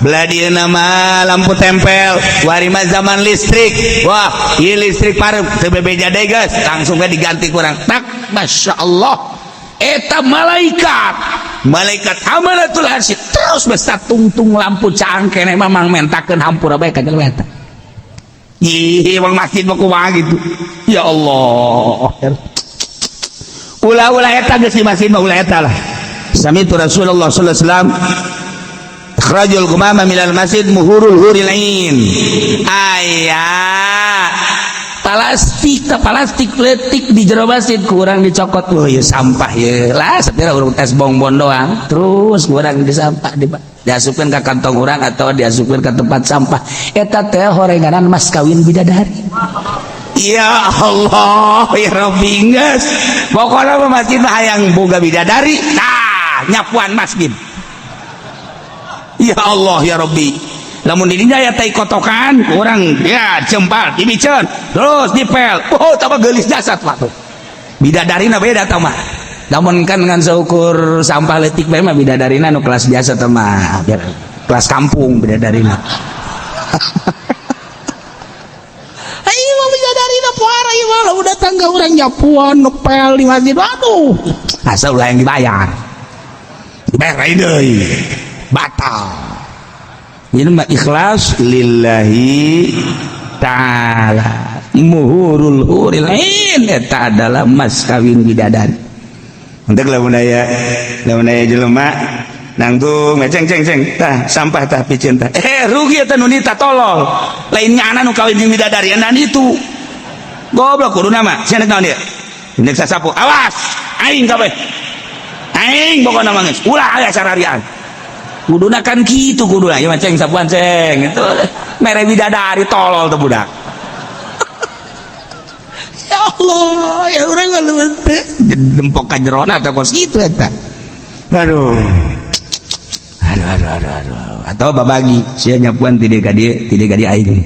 beladi nama lampu tempel warima zaman listrik. Wah ieu listrik pareup teu bebeja deui geus langsung we diganti kurang tak. Masya Allah eta malaikat hamalatul arsy terus besta tungtung lampu cangkene memang mentakeun hampura bae ka jelema eta. Ih wong masjid mah kumaha gitu. Ya Allah, ulah eta geus di masjid mah ulah eta lah. Sami tu Rasulullah sallallahu alaihi wasallam akhrajul gumama minal masjid muhurul huril ain. Aya plastik peletik di jero masjid kurang dicokot. Oh ya sampah ya lah sapira urang tes bongbon doang terus kurang disampah diasupkeun ka kantong urang atau diasupkeun ka tempat sampah. Eta teh horenganan mas kawin bidadari. Ya Allah ya Rabbi geus pokona masjid mah hayang boga bidadari tah nyapuan masjid. Ya Allah ya Rabbi lamun di dinya aya tai kotokan urang ya jempal dibiceun terus dipel tambah geulis jasad mah tuh bidadarina beda tah mah. Lamun kan ngan seukur sampah leutik bae mah bidadarina nu kelas biasa tah mah kelas kampung bidadarina. Puara ieu mah udah tangga urang nyapuan ngepel di masjid. Aduh asa ulah yang dibayar deui batal. Ini mah ikhlas lillahi ta'ala muhurul huril ain. Eta adalah mas kawin bidadari. untuk lamun aya jelema nangtung ceng tah sampah tah picen tah rugi eta nu nita tolol lain nyana nu kawin jeung bidadari dan itu goblok kuduna mah cenah naon dia indek sasapu awas aing kabeh aing pokona mah geus ulah aya sararian kuduna kan kitu kuduna ya ceng sapuan ceng itu mere bidadari tolol teh budak ya Allah ya urang ngaluan teh dempok ka jerona teh kos kitu eta aduh atau babagi sia nyapuan tidak kadi aing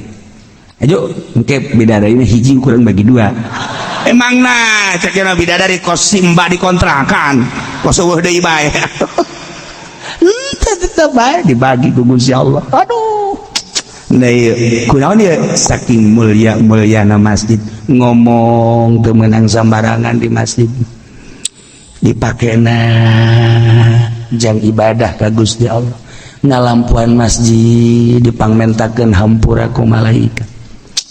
ayo engke bidadari ini hiji kurang bagi dua emang nah cekna bidadari kos simba dikontrakan kos eueuh deui bae tetep bae dibagi ku Gusti Allah aduh nah ieu kunaon ieu saking mulyana masjid ngomong teu meunang sambarangan di masjid dipakena jang ibadah ka Gusti Allah ngalampuan masjid dipangmentakeun hampura ku malaikat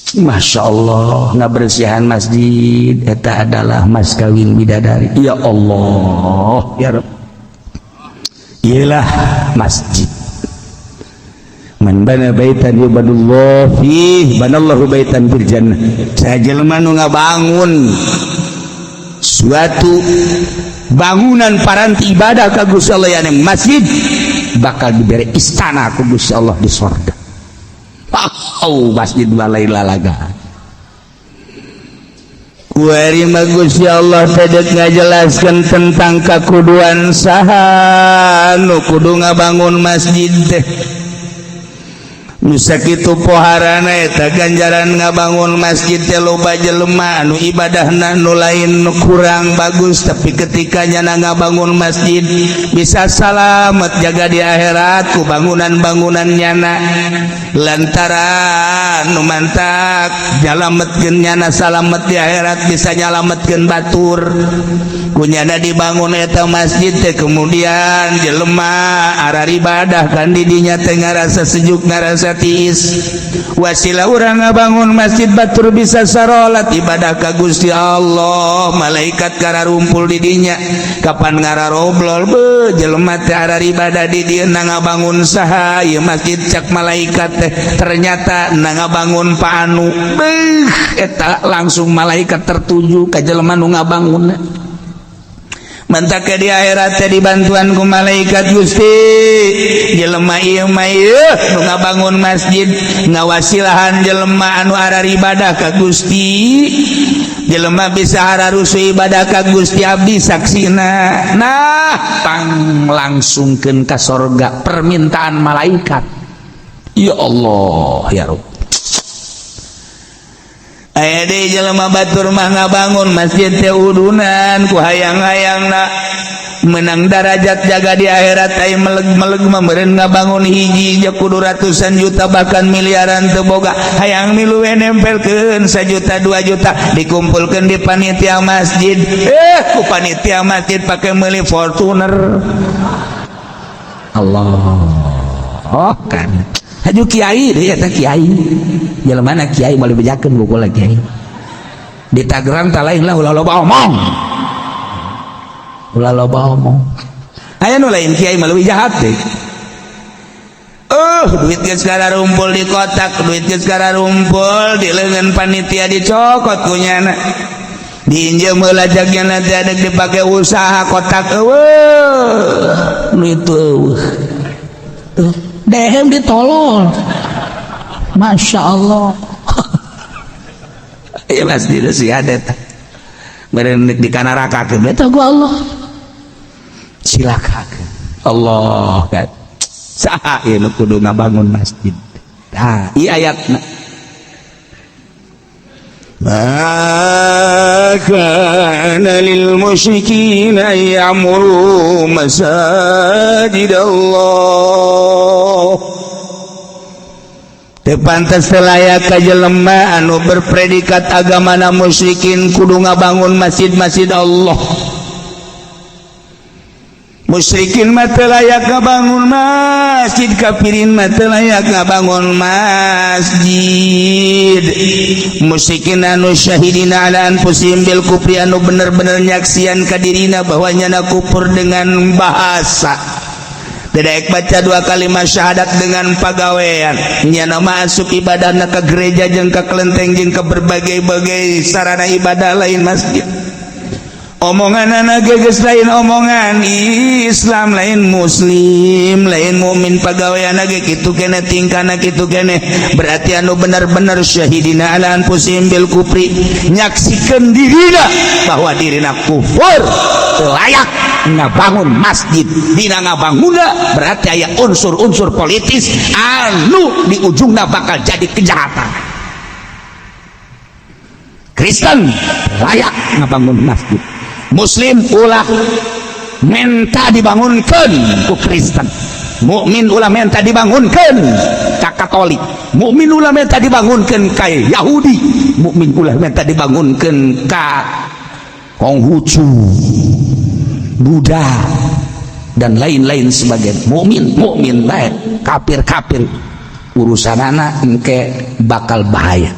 Masya Allah ngabersihan masjid eta adalah mas kawin bidadari ya Allah ya Rabb ialah masjid man bana baitan yubadullah fih banallahu baitan fil jannah sajelema nu ngabangun suatu bangunan paranti ibadah ka Gusti Allah yang masjid bakal diberi istana ku Gusti Allah di surga. Masjid balai lalaga. Kuari mah Gusti Allah teh ngajelaskeun tentang kakuduan saha nu kudu ngabangun masjid teh. Nu sakitu poharana eta ganjaran ngabangun masjid teh loba jelema anu ibadahna nu lain nu kurang bagus tapi ketika nyana ngabangun masjid bisa salamet jaga di akhirat ku bangunan-bangunan nyana lantaran nu mantak nyalametkeun nyana salamet di akhirat bisa nyalametkeun batur ku nyana dibangun eta masjid teh kemudian jelema arar ibadah kan di dinya teh ngarasa sejuk ngarasa tiis wasilah urang ngabangun masjid batur bisa sarolat ibadah ka Gusti Allah malaikat kararumpul di dinya kapan ngararoblol be jelema teh arar ibadah di dieu ngabangun saha ieu masjid cak malaikat teh ternyata ngabangun pa anu beuh eta langsung malaikat tertuju ka jelema nu ngabangunna mantak di akhirat teh dibantuan ku malaikat Gusti jelema ieu mah nu ngabangun masjid ngawasilahan jelema anu arar ibadah ka Gusti jelema bisa hararusu ibadah ka Gusti abdi saksina nah tang langsungkeun ka surga permintaan malaikat ya Allah ya Rabb aya deui jelema batur mah ngabangun masjid teh udunan ku hayang-hayangna menang derajat jaga di akhirat aya meleg-meleg mah meureun ngabangun hiji jeung kudu ratusan juta bahkan miliaran teu boga hayang milu we nempelkeun 1 juta 2 juta dikumpulkeun di panitia masjid ku panitia masjid pake meuli Fortuner Allah kan haju kiai deh eta kiai jelema na kiai bali bejakeun buku lagi kiai di Tangerang tah lain lah ulah loba omong aya nu lain kiai mah leuwih jahat deh duit geus kararumpul di kotak duit geus kararumpul di leungeun panitia dicokot ku nyana diinjeu meula jagna teh adeg dipake usaha kotak eueuh nu itu eueuh dehem ditolol Masya Allah ya masjid si adet merenek di kanarakakeun eta ku Allah silakakeun Allah kan saha ieu nu kudu ngabangun masjid tah ieu ayatna ma kana lil musyrikin ya'muru masajid Allah teu pantes teu layak ka jelema anu berpredikat agamana musyrikin kudu ngabangun masjid-masjid Allah musyrikin mah teu layak ngabangun masjid, kafirin mah teu layak ngabangun masjid. Musyrikin anu syahidina ala anfusihim bil kufri, anu bener-bener nyaksian ka dirina bahwa nyana kufur dengan bahasa. Tidak baca 2 kalimat syahadat dengan pagawean, nyana masuk ibadahna ke gereja jeung ka kelenteng jeung ke berbagai-bagai sarana ibadah lain masjid. Omongan anak geus lain omongan Islam, lain muslim, lain mukmin, pagawean ge kitu keneh, tingkahna kitu keneh. Berarti anu benar-benar syahidina ala anfusihim bil kufri, nyaksikeun dirina bahwa dirina kufur, teu layak ngabangun masjid. Dina ngabangunna berarti aya unsur-unsur politis anu di ujungna bakal jadi kejahatan. Kristen layak ngabangun masjid, muslim ulah menta dibangunkan ku Kristen, mukmin ulah menta dibangunkan ka Katolik, mukmin ulah menta dibangunkan ka Yahudi, mukmin ulah menta dibangunkan ka Konghucu, Buddha dan lain-lain sebagainya. Mukmin baik, kafir urusanana engke bakal bahaya.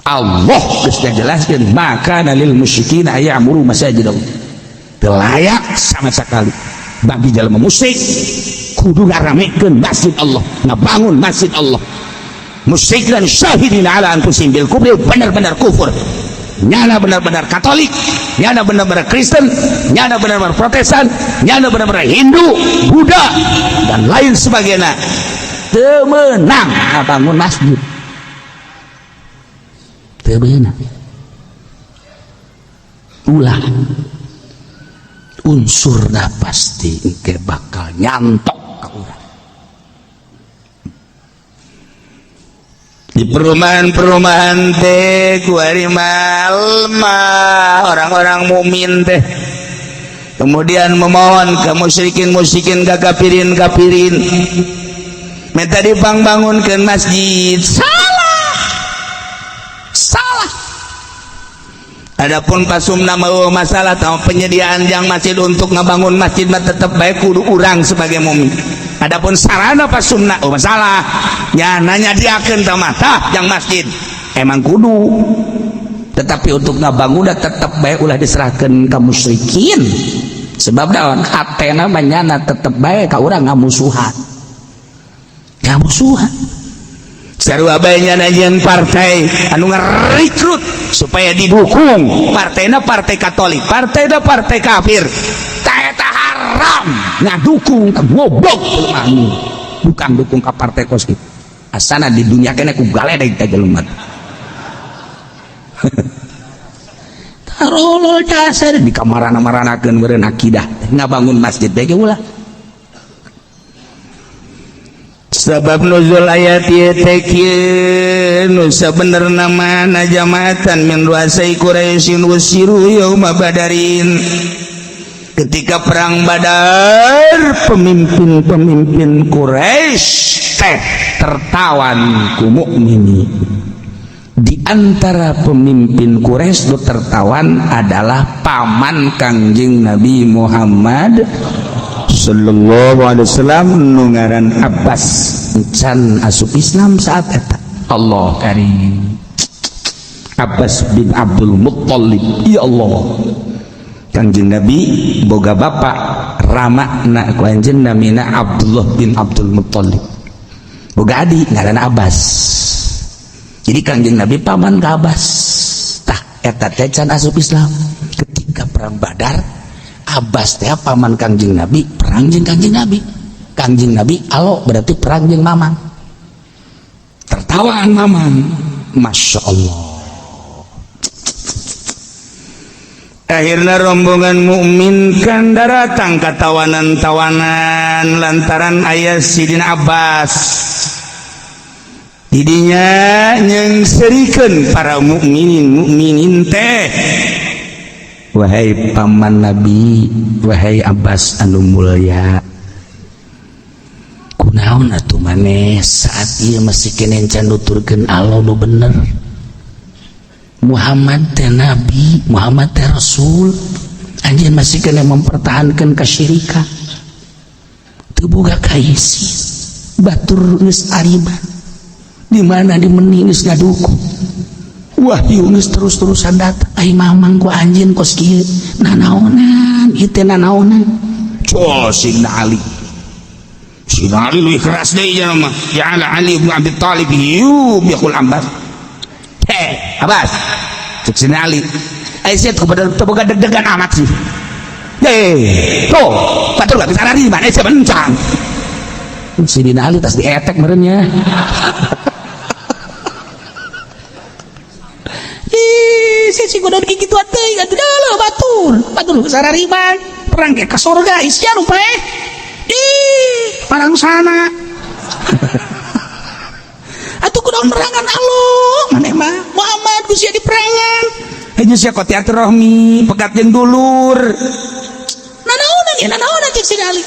Allah sudah jelaskan, maka nalil musyrikin ayamuru masajidallah, layak sama sekali bagi jalma musyrik kudu ngaramekeun masjid Allah, ngabangun masjid Allah. Musyrik dan syahidin ala anfusihim bil kufri, benar-benar kufur, nyana benar-benar Katolik, nyana benar-benar Kristen, nyana benar-benar Protestan, nyana benar-benar Hindu, Buddha dan lain sebagainya, teu meunang ngabangun masjid. Benar ulah unsurna pasti engke bakal nyantok ka urang. Di perumahan-perumahan teh kuari malma orang-orang mukmin teh kemudian memohon ke musyrikin ke kafirin minta dibangunkeun masjid. Salah. Adapun pasumna mau masalah tahu penyediaan yang masjid untuk ngabangun masjid mah tetap baik kudu urang sebagai mukmin. Adapun sarana pasumna masalah nya nanya diakeun tah mata yang masjid emang kudu, tetapi untuk ngabangun tetap baik ulah diserahkeun ka musyrikin, sebab daun hatena manyana tetap baik ka urang ngamusuhan. Sarua baenya najian partai anu ngerekrut supaya didukung, partainya partai Katolik, partainya partai kafir, eta haram ngadukung ka goblok mami, bukan dukung ka partai kos kitu. Asana di dunia kene ku galedeg ka jelema. Tarolo dasar di kamarana-maranakeun meureun akidah ngabangun masjid bae ulah. Sabab nuzul ayat ieu sabenerna mana jamaatan min ruasai Quraisyin wasiru yauma badarin, ketika perang Badar pemimpin Quraisy teh tertawan ku mukminin. Di antara pemimpin Quraisy nu tertawan adalah paman Kangjeng Nabi Muhammad sallallahu alaihi wasallam nu ngaran Abbas, can asup Islam saat eta. Allah karim, Abbas bin Abdul Muttalib. Ya Allah, Kanjeng Nabi boga bapak ramakna ku anjeun namina Abdullah bin Abdul Muttalib, boga adik ngaranna Abbas. Jadi Kanjeng Nabi paman ka Abbas. Tah eta teh can asup Islam. Ketika perang Badar Abbas teh paman Kangjeng Nabi, perang jeung Kangjeng Nabi. Kangjeng Nabi alo berarti perang jeung mamang. Tertawaan mamang. Masya Allah. Akhirnya rombongan mukmin kan datang ke tawanan-tawanan lantaran ayah Sidina Abbas. Didinya nyengsirikeun para mukminin teh. Wahai paman Nabi, wahai Abbas anu mulya, kunaon atuh maneh saat ieu masih kene can nuturkeun Allah nu bener. Muhammad teh Nabi, Muhammad teh Rasul, anjeun masih kena mempertahankan kesyirikan teu boga kaisi batur geus ariban di mana di meni geus ngaduku wahyu geus terus-terusan datang ai mamang ku anjeun kos kieu nanaonan ieu teh nanaonan Sidna Ali lebih keras deui ya mah ya Ali bin Abi Thalib yubihul Abbas Abbas Sidna Ali Aisyah tuh boga deg-degan amat sih tuh batur gak bisa lari mana Aisyah bencang Sidna Ali tas dietek merenya si godon gitu teuing atuh deuleuh batur sarariban perang ke surga Aisyah nu paeh parang sana atuh kunaon merangan Allah maneh mah Muhammad ku sia diperangan aja sia kotiatur rohmi pegat jeung dulur nanaonan cek Sidna Ali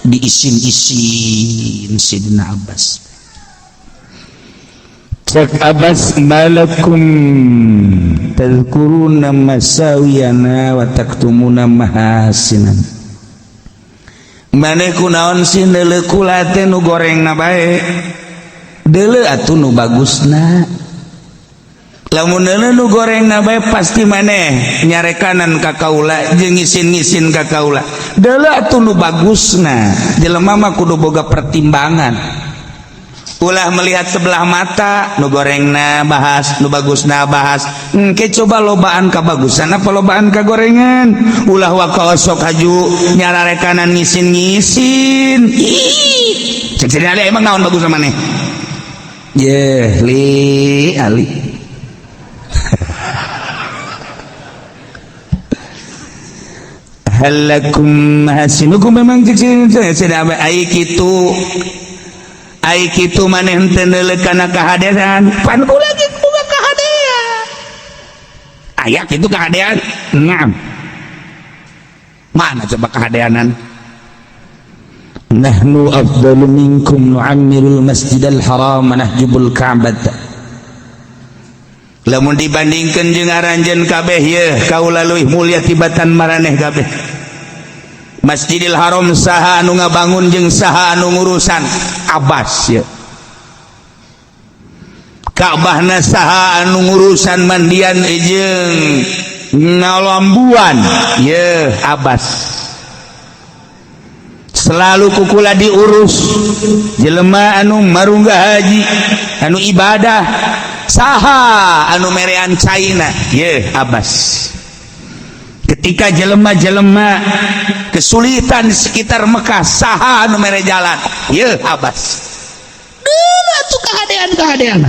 diisin-isin Sidna Abbas cek Abbas malakum tadhkuruna masawiyana wa taktumuna mahasinan maneh kunaon sih deuleu kula teh nu gorengna bae deuleu atuh nu bagusna lamun deuleu nu gorengna bae pasti maneh nyarekanan ka kaula jeung ngisin-ngisin ka kaula deuleu atuh nu bagusna jelema mah kudu boga pertimbangan ulah melihat sebelah mata nu gorengna bahas nu bagusna bahas engke coba lobaan kabagusan apa lobaan kagorengan ulah wakaosok haju nyararekanan ngisin-ngisin cek Sidna Ali emang naon bagus sama nih li Ali halakum hasinukum memang cek Sidna Ali ai kitu maneh teu neuleuh kana kahadean pan kula ge boga kahadean aya kitu kahadean naam mana coba kahadeanan nahnu afdalu minkum nu'ammirul masjidal haram nahjubul ka'bah lamun dibandingkeun jeung aranjeun kabeh yeuh kaula leuwih mulia tibatan maraneh kabeh Masjidil Haram saha anu ngabangun jeung saha anu ngurusan Abbas ya Ka'bahna saha anu ngurusan mandian jeung ngalambuan ya Abbas selalu kukula diurus jelema anu marunggah haji anu ibadah saha anu merean caina ya Abbas ketika jelema-jelema kesulitan di sekitar Mekah saha anu mere jalan ye Abbas deuleuh atuh kahadean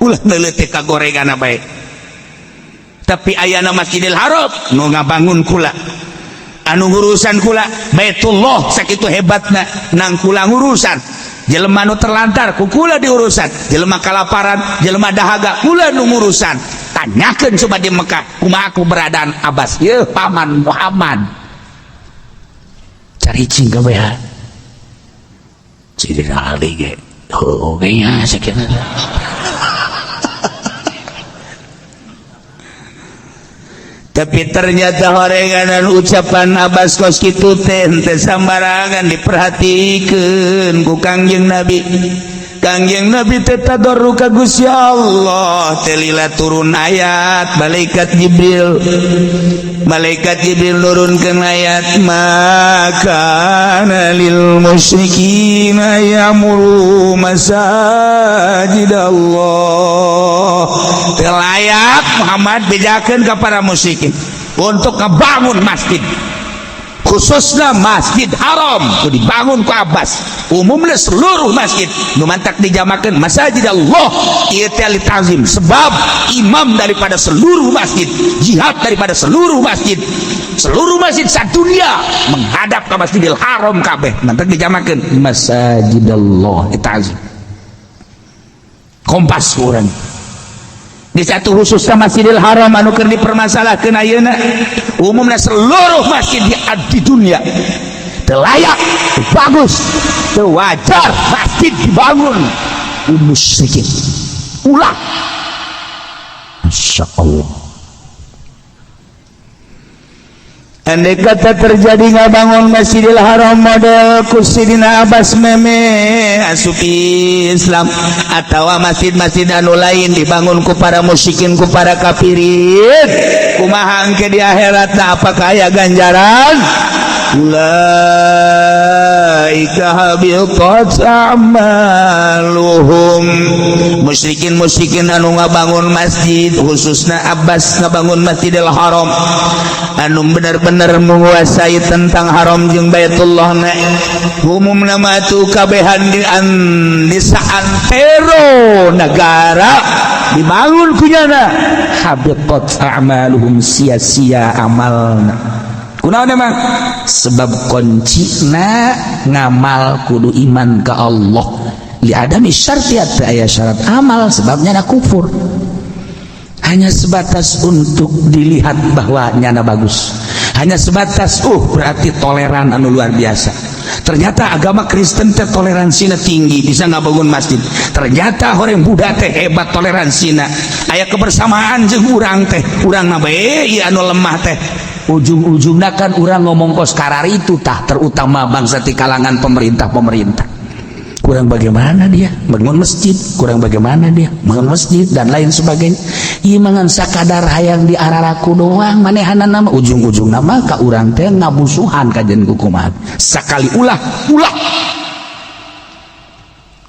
ulah neuleuh teh kagorengan bae tapi ayana Masjidil Haram nu ngabangun kula anu ngurusan kula Baitullah sakitu hebatna nang kula ngurusan jelema nu terlantar ku kula diurusan jelema kalaparan jelema dahaga kula nu ngurusan tanyakeun coba di Mekah kumaha keberadaan Abbas ye paman Muhammad cari cing kabehan Sidna Ali ge kayaknya sakitna tapi ternyata horenganan ucapan Abbas kos kitu teh teu sambarangan diperhatikeun ku Kangjeng Nabi teh tadarruk ka Gusti Allah teh lila turun ayat malaikat Jibril nurunkeun ayat maka lil musyrikin yamuru masajidallah teh layak Muhammad bejakeun ka para musyrikin untuk ngebangun masjid khususnya Masjid Haram itu dibangun ku Abbas umumnya seluruh masjid nu mantak dijamakeun masajid Allah ieu teh litazim sebab imam daripada seluruh masjid jihad daripada seluruh masjid sadunia menghadap ke Masjidil Haram kabeh mantak dijamakeun masajid Allah litazim kompas urang di satu khususnya Masjidil Haram anu keur dipermasalahkeun ayeuna umumnya seluruh masjid di dunia teu layak teu bagus teu wajar masjid dibangun musyrikin ulah masyaallah andai kata terjadi ngabangun Masjidil Haram model Sidina Abbas meme asup Islam atawa masjid-masjid anu lain dibangun ku para musyrikin ku para kafirin kumaha engke di akhirat apakah aya ganjaran ulaika habitat a'maluhum musyrikin anu ngabangun masjid khususna Abbas ngabangun Masjidil Haram anu bener-bener menguasai tentang haram jeung Baitullah na umumna matu kabehan di saantero negara dibangun kunyana habitat a'maluhum sia-sia amalna kunaon emang sebab kuncina ngamal kudu iman ka Allah li adami syartiyat aya syarat amal sebabnya na kufur hanya sebatas untuk dilihat bahwa nyana bagus hanya sebatas berarti toleran anu luar biasa ternyata agama Kristen teh toleransinya tinggi bisa ngabangun masjid ternyata orang Buddha teh hebat toleransinya aya kebersamaan jeung urang teh urang na bae ieu anu lemah teh ujung-ujungna kan urang ngomong kos karar itu tah terutama bangsa di kalangan pemerintah kurang bagaimana dia bangun masjid kurang bagaimana dia bangun masjid dan lain sebagainya ieu mangan sakadar hayang diararaku doang manehana nama ujung-ujung nama ka urang teh ngabusuhan kajen kukumat sakali ulah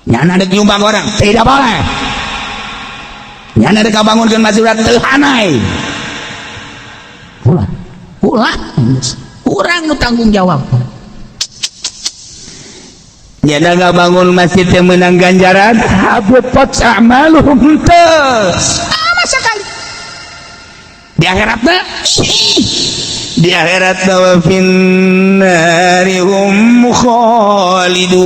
nyana dek nyumbang orang tidak boleh nyana dek bangunkeun masjid teu hanai ulah urang nu tanggung jawab nyana ngabangun masjid yang menang ganjaran habitat a'maluhum sama sekali di akhiratna wa finnari hum khalidun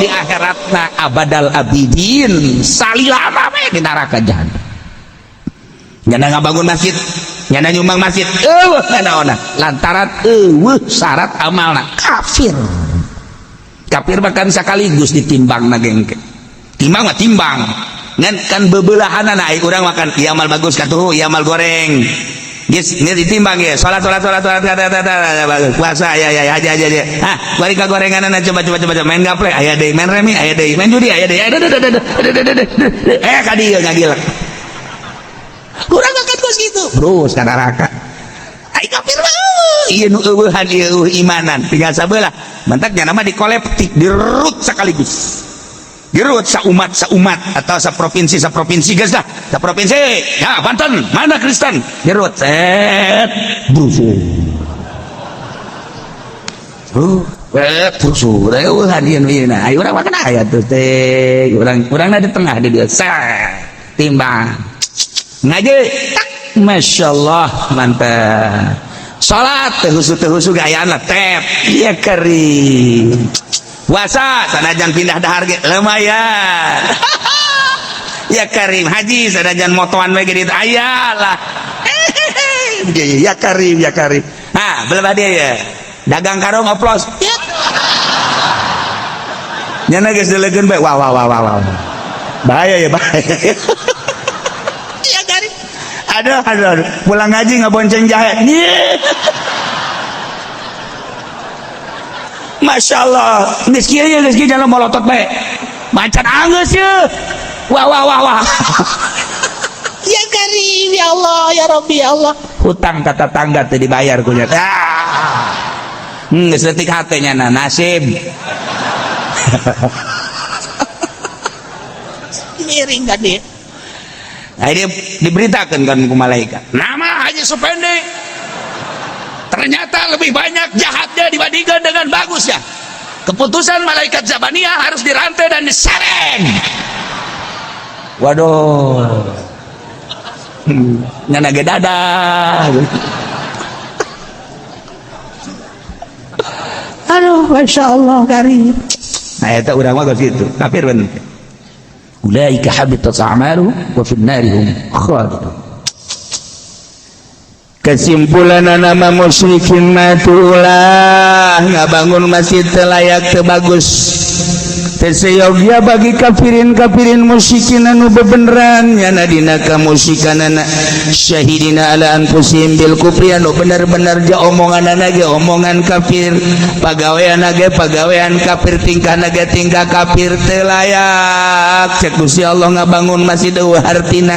di akhiratna abadal abidin salilama we di neraka jahanam nyana ngabangun masjid nyana nyumbang masjid naona lantaran syarat amalna kafir bahkan sekaligus ditimbang nagengke timbang ngan kan bebelahanana ai urang makan ieu amal bagus katuh ieu amal goreng geus ditimbang ge salat bagus puasa ya haji hah bari ka gorenganana coba main gaple aya deui main remi aya deui main judi aya deui ka dieu ngagilek kurang akan kos gitu terus ka neraka ai kafir ieu nu eueuhan ieu imanan tinggal sabelah mentaknya nama dikolektif dirut sekaligus dirut saumat atau saprovinsi geus dah saprovinsi ya Banten mana Kristen dirut brusur eueuhan ieu na ayo urang makan aya tuh teh urangna di tengah di dieu timbang ngaji Masya Allah mantap salat tehusu gayaan lah tep iya kering puasa sanajan pindah dahar lumayan ya karim haji sanajan motoan we gitu ayalah ya karim nah belum dia ya dagang karung oplos nyana geus delegeun bae wah bahaya Aduh, pulang ngaji ngabonceng jahe. Masya Allah, geus kieu jalan molotot bae. Macan anggeus ye. Wah. Ya Karim, ya Allah, ya Rabbi, ya Allah. Hutang ka tetangga teu dibayar ku nya. Geus leutik hate nya nasib. Miring ka dia. Nah, dia diberitakan kan ke malaikat nama Haji Supende ternyata lebih banyak jahatnya dibandingkan dengan bagusnya keputusan malaikat Zabaniyah harus dirantai dan disereng waduh nyana ge dadah aduh Masya Allah Karim nah itu urang mah gitu kafir bener ulaika habitat a'maluhum wa fin narihum khalidun kesimpulan nama musyrikin matulah ngabangun masjid teu layak teu bagus Teseyogia bagi kafirin musyikin anu bebeneran nyana dina kamusikanana syahidina ala anfusihim bil kufri anu bener-bener ja omonganana ge omongan kafir pagaweana ge pagawean kafir tingkahna ge tingkah kafir teu layak cek Gusti Allah ngabangun masjid eueuh hartina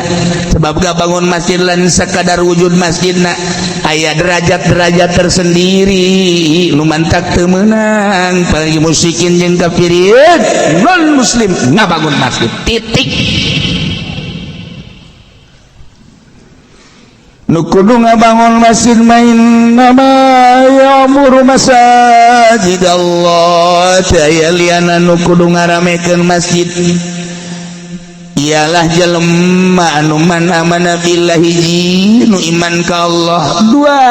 sebab ngabangun masjid lain sakadar wujud masjidna aya derajat-derajat tersendiri nu mantak teu meunang bagi musyikin jeung kafirin non muslim ngabangun masjid titik nu kudu ngabangun masjid main nama ya'muru masajid Allah taya liana nu kudu ngaramekeun masjid ialah jelema anu man amana billahi ji nu iman ka Allah dua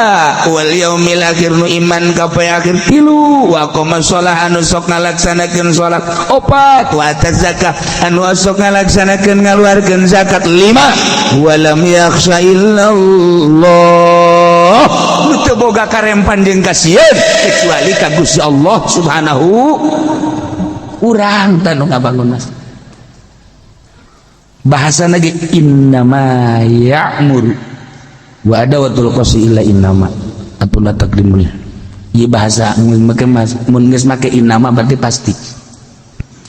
wal yaumil akhir nu iman ka poe akhir tilu wa qoma shalah anu sok ngalaksanakeun salat opat wa zakat anu sok ngalaksanakeun ngaluarkeun zakat lima walam yakhsha illallah nu teu boga karempan jeung kasieun kecuali ka Gusti Allah subhanahu urang tanu ngabangun masjid bahasa lagi innama ya'mur wa adawatul qasi illa innama atulah takdimul ieu bahasa mun geus make innama berarti pasti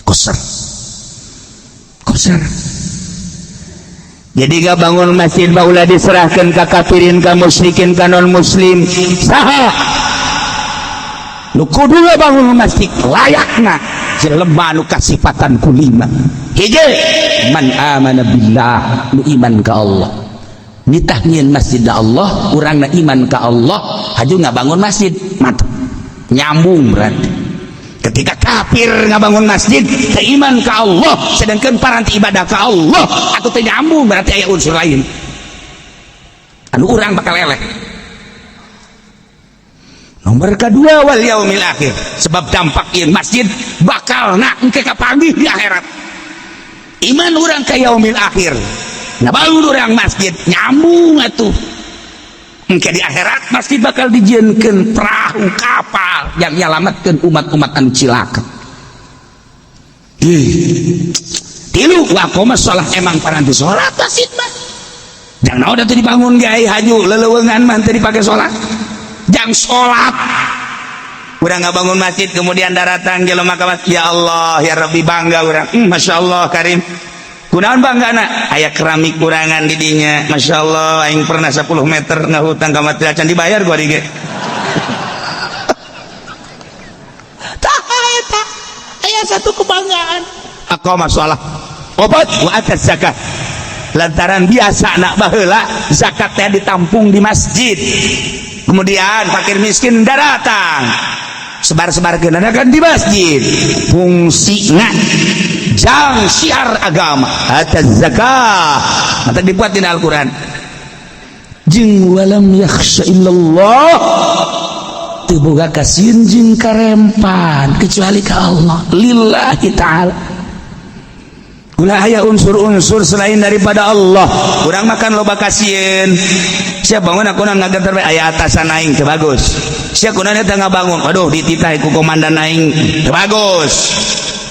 qasar jadi gak bangun masjid baula diserahkeun ka kafirin ka musyrikin ka non muslim saha nu kudu bangun masjid layakna jelema nu kasifatan kulima hiji man amana billah nu iman ka Allah nitah nyieun masjid Allah urangna iman ka Allah haju ngabangun masjid mantap nyambung berarti ketika kafir ngabangun masjid teu iman ka Allah sedangkan paranti ibadah ka Allah atuh teu nyambung berarti aya unsur lain anu urang bakal eleh. Nomor kedua wal yaumil akhir sebab dampak ieu masjid bakal engke kapanggih di akhirat iman urang ka yaumil akhir ngabangun urang masjid nyambung atuh engke di akhirat masjid bakal dijieunkeun perahu kapal yang nyalametkeun umat-umat anu cilaka tilu wa qoma shalah emang paranti salat masjid mah jang naon teh dibangun ge haju leleuweungan mah teu dipake salat jang sholat urang ngabangun masjid kemudian daratan jelema ka masjid ya Allah ya Rabbi bangga urang Masya Allah Karim kunaon banggana aya keramik urangan di dinya Masya Allah aing pernah 10 meter ngahutang ka masjid acan dibayar gua di ge tah eta aya satu kebanggaan aqama shalah obat wa atas zakat lantaran biasa nak baheula zakat teh ditampung di masjid kemudian fakir miskin datang sebar-sebarkeun kan di masjid fungsina jang syiar agama atas zakah mata dibuat di Al-Qur'an jeung walam yakhsha illallah teu boga kasieun jeung karempan kecuali ka Allah lillahi ta'ala ulah aya unsur-unsur selain daripada Allah urang makan loba kasieun sia bangun aku ngagantar aya atasan aing teu bagus sia kunaon eta ngabangun aduh dititah ku komandan aing teu bagus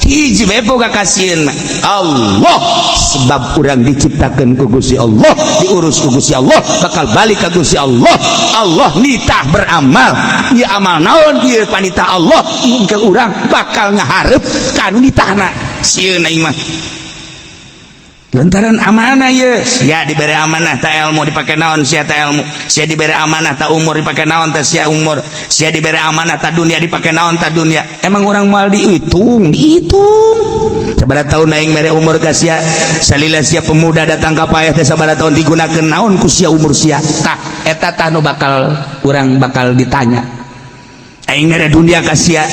hiji bae boga kasieun Allah sebab urang diciptakeun ku Gusti Allah diurus ku Gusti Allah bakal balik ka Gusti Allah Allah nitah beramal ieu amal naon ieu panitah Allah engke urang bakal ngaharep kana nitahna sieun aing mah lantaran amanah ya diberi amanah ta ilmu dipake naon sia ta ilmu sia diberi amanah ta umur dipake naon ta sia umur sia diberi amanah ta dunia dipake naon ta dunia emang orang moal dihitung sabaraha taun aing mere umur ka sia salila sia pemuda datang ka payah teh sabaraha taun digunakeun naon ku sia umur sia tah eta tah nu bakal urang bakal ditanya aing mere dunia ka sia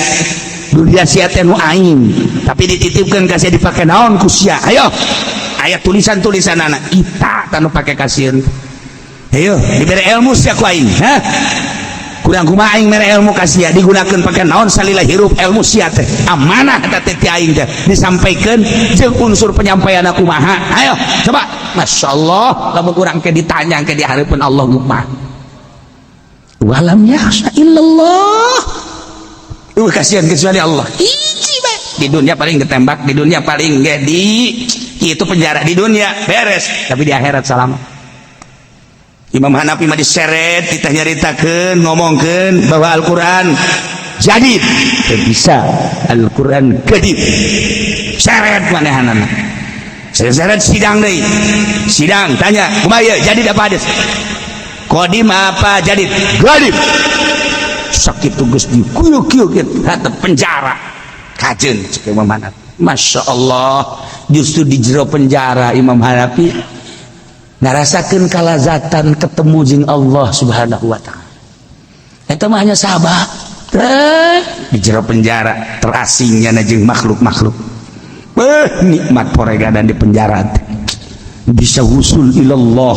dunia sia teh nu aing tapi dititipkeun ka sia dipake naon ku sia ayo ayat tulisan-tulisan anak ita tanu pakai kasieun ayo diberi ilmu sia ku aing kurang kumaha aing mere ilmu ka sia digunakeun pake naon salila hirup ilmu sia teh amanah eta teh ti aing teh disampaikeun jeung unsur penyampaianna kumaha ayo coba masyaallah lamun urang ke ditanya ke di hareupeun Allah kumaha walam yakhsha illallah kasieun kecuali Allah hiji bae di dunia paling ditembak, di dunia paling gak di itu penjara, di dunia beres, tapi di akhirat selamat. Imam Hanafi mah diseret, kita nyaritakeun, ngomongkeun bahwa Al-Quran jadid, bisa Al-Quran gadid, seret manehanana, seret sidang deh, sidang tanya, kumaya jadid apa hadis? Kodim apa jadid? Gadid. Sakit tugas di kuyuk hatep penjara, kajen cek Imam Hanafi. Masya Allah, justru di jero penjara Imam Hanafi ngarasakeun kalazatan ketemu jeung Allah Subhanahu wa taala. Eta mah hanya sahabat di jero penjara terasingnya jeung makhluk-makhluk. Nikmat poregadan di penjara bisa husul ilallah,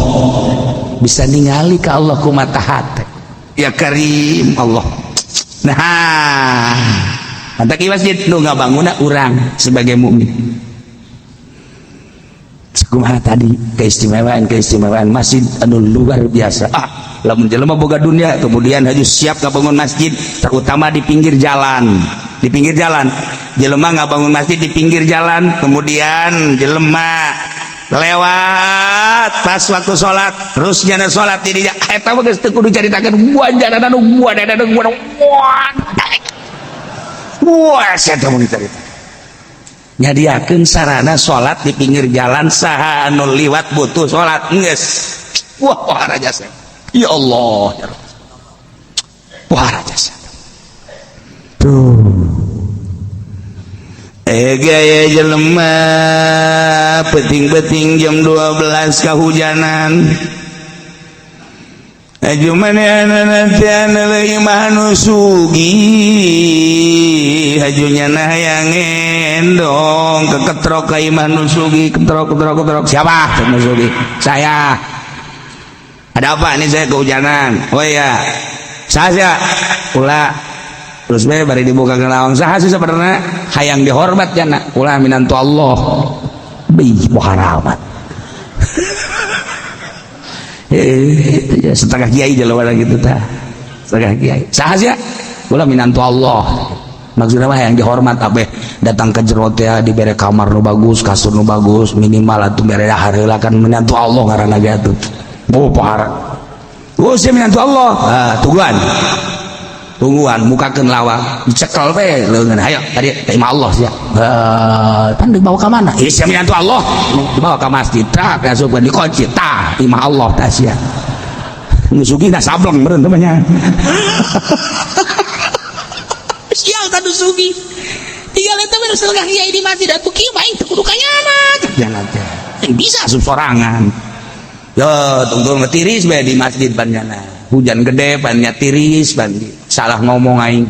bisa ningali ka Allah ku mata hati. Ya Karim Allah. Nah, antak masjid nu ngabangunna urang sebagai mukmin. Kumaha tadi keistimewaan masjid anu luar biasa. Lamun jelema boga dunia kemudian haju siap ngabangun masjid, terutama di pinggir jalan. Di pinggir jalan, jelema ngabangun masjid di pinggir jalan, kemudian jelema lewat pas waktu sholat, terus jana sholat di dia. Eta mah geus teu kudu caritakeun buanjana nu buan dada buan. Wah, saya teu mun carita. Nyadiakeun sarana sholat di pinggir jalan, saha anu liwat butuh sholat geus. Wah raja saya, ya Allah, ya Allah. Wah raja saya tuh gaya jelema peting-peting jam 12 kahujanan ajumane nanti anu leuwih mah nu sugih hajunya nah yang endong keketrok ka imah nu sugih ketrok siapa nu sugih? Saya. Ada apa ini, saya kehujanan? Oh iya saya ulah terus bari dibuka ke lawang saha sih sebenarnya hayang dihormat jana ulah minantu Allah bih muharamat. Setengah kiai jalan gitu tah, setengah kiai sahaja ulah minantu Allah, maksudnya mah yang dihormat abe datang ke jero teh dibere kamar nu bagus, kasur nu bagus, minimal atuh bere dahar heula kan minantu Allah ngaranna ge atuh. Oh pahara saya minantu Allah. Tungguan mukakeun lawang dicekel we leungeun hayo tadi imah Allah sia. Pan dibawa ka mana? Sia minantu Allah dibawa ka masjid tah kasupkeun dikunci tah imah Allah tah sia. Nu sugihna sableng meureun teh nya. Sial tah nu sugih. Tinggal eta mah setengah kiai di masjid atuh kieu mah teu kudu kanyana. Jangan teh. Bisa sorangan. Yo tunggu ngetiris bae di masjid banjana. Hujan gede bannya tiris ban salah ngomong aing.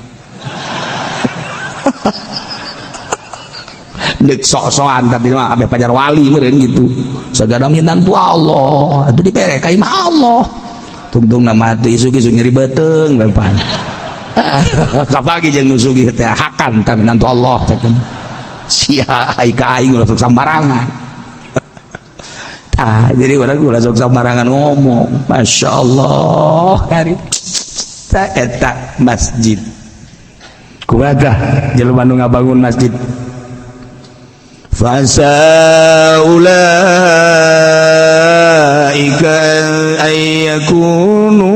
Dek sok-sokan tapi mah abe pajar wali meureun gitu. Sagada minantu Allah, atuh dibere ka imah Allah. Tungtung na mati isuk-isuk nyeri beuteung lepan. Kapagi jeung nu sugih teh hakan ta minantu Allah teh. Sia ai ka aing ulah sambarangan. Jadi orang gula sok sembarangan ngomong. Masya Allah kari tak etak masjid kumaha jelema nu ngabangun masjid fasa ulaika ayyakunu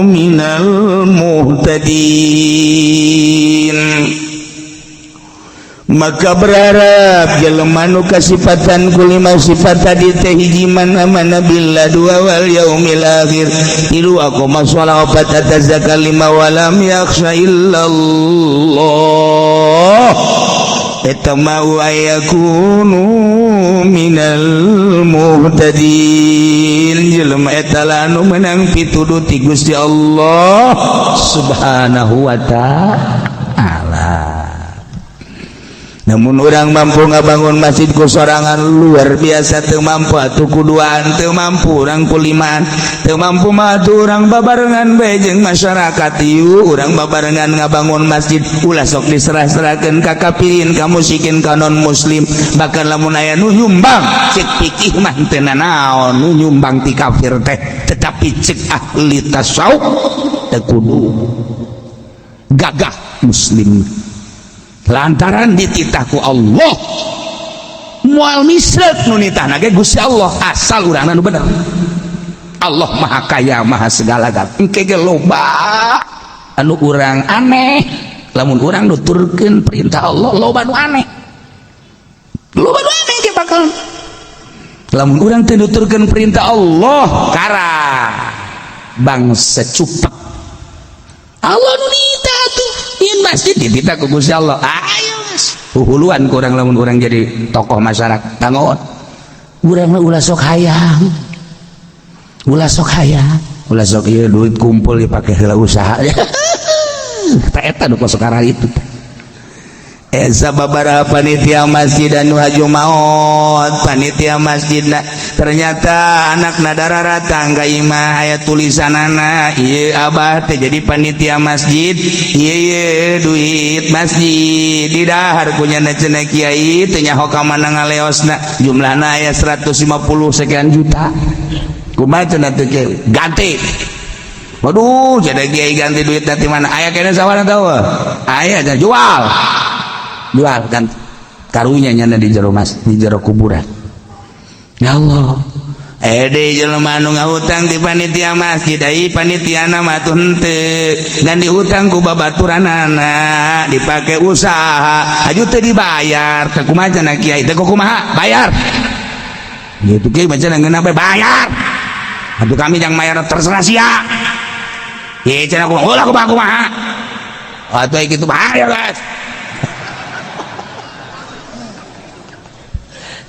minal muhtadin. Maka berharap jelema nu kasifatan kulima sifat tadi teh hiji mana billah dua wal yaumil akhir tilu aqama shalah wa tatazakka lima wa lam yakhsha illallah eta ma ayakunu minal muhtadin. Jelema eta anu menang pituduh ti Gusti Allah Subhanahu wa taala. Namun orang mampu ngabangun masjid ku sorangan luar biasa teu mampu atuh kuduaan teu mampu urang kulimaan teu mampu mah atuh urang babarengan bae jeung masyarakat ieu urang babarengan ngabangun masjid ulah sok diserah-serahkeun ka kafirin ka musyrikin ka non muslim bahkan lamun aya nu nyumbang cek fikih mah teu naon nu nyumbang ti kafir teh tetapi cek ahli tasawuf teu kudu gagah muslim lantaran dititahku Allah mual misrek nu nitahna ge Gusti Allah asal urangna nu bener. Allah maha kaya maha segala-galanya engke ge loba anu urang aneh lamun urang nuturkeun perintah Allah loba nu aneh ge bakal lamun urang teu nuturkeun perintah Allah kara bangsa cupak Allah nu nitah tuh ieun masjid dititah ku Gusti Allah ayo mas huluan ku urang lamun urang jadi tokoh masyarakat tangon urang ulah sok hayang ulah sok ieu duit kumpul dipake heula usaha tak eta nu sekarang itu sababaraha panitia masjid anu haju maot panitia masjidna ternyata anakna dararatang ka imah aya tulisanana ieu abah teh jadi panitia masjid ieu duit masjid di dahar kunyana cenah kiai teu nyaho ka mana ngaleosna jumlahna aya 150 sekian juta kumaha cenah teu kiai ganti waduh jadi kiai ganti duit nanti mana aya kene sawana tahu aya jual dan karunya nyana di jero kuburan ya Allah di jelema anu ngahutang di panitia masjid ai panitiana mah tuh henteu dan dihutang ku babaturanana dipake usaha aju teu dibayar teu kumaha cenah kiai teu kumaha bayar gitu kiai macana ngeunah bayar atuh kami yang bayar terserah sia ieu cenah ulah kumaha atuh kitu bahaya guys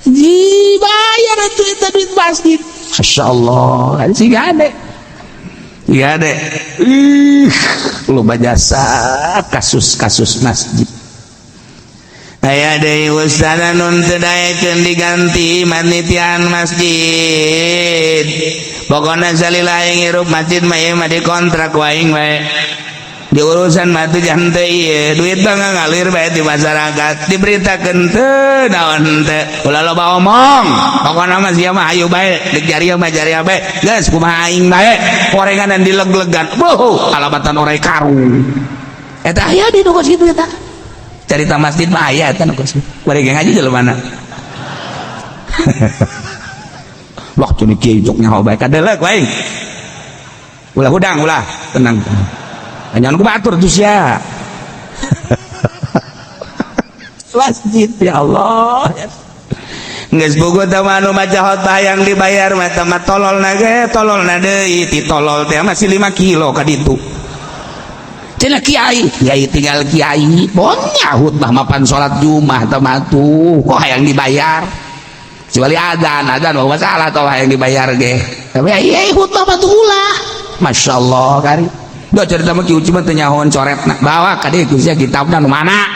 dibayar itu duit masjid Masya Allah sih gak ada lupa jasa kasus masjid aya deui ustana nun teu daekeun diganti manitian masjid pokona salila aing hirup masjid mah ieu mah dikontrak waing wae di urusan mah teu jangan teu ieu duit mah ngalir bae di masyarakat diberitakeun teu naon teu ulah loba omong pokona mah sia mah hayu bae deuk jariah mah jariah bae geus kumaha aing bae gorenganan dileg-legan alabatan orai karung eta aya di nu kitu eta carita masjid mah aya eta nu kitu bari ge ngaji jelemana waktu ni kieu jok nyaho bae kadeulek wae ulah hudang ulah tenang jangan ku batur tuh sia masjid ya Allah geus bogo teh mah anu maca khotbah yang dibayar mah teh mah tololna deui ti tolol teh masih 5 kilo ka ditu cenah kiai tinggal kiai bonya khutbah mapan salat Jumat teh mah tuh kok hayang dibayar kecuali adzan mah masalah tah hayang dibayar ge tapi ai khutbah mah tuh ulah masyaallah kari do cerita mah kieu mah teu nyahoan coretna bawa ka dieu sia kitabna nu mana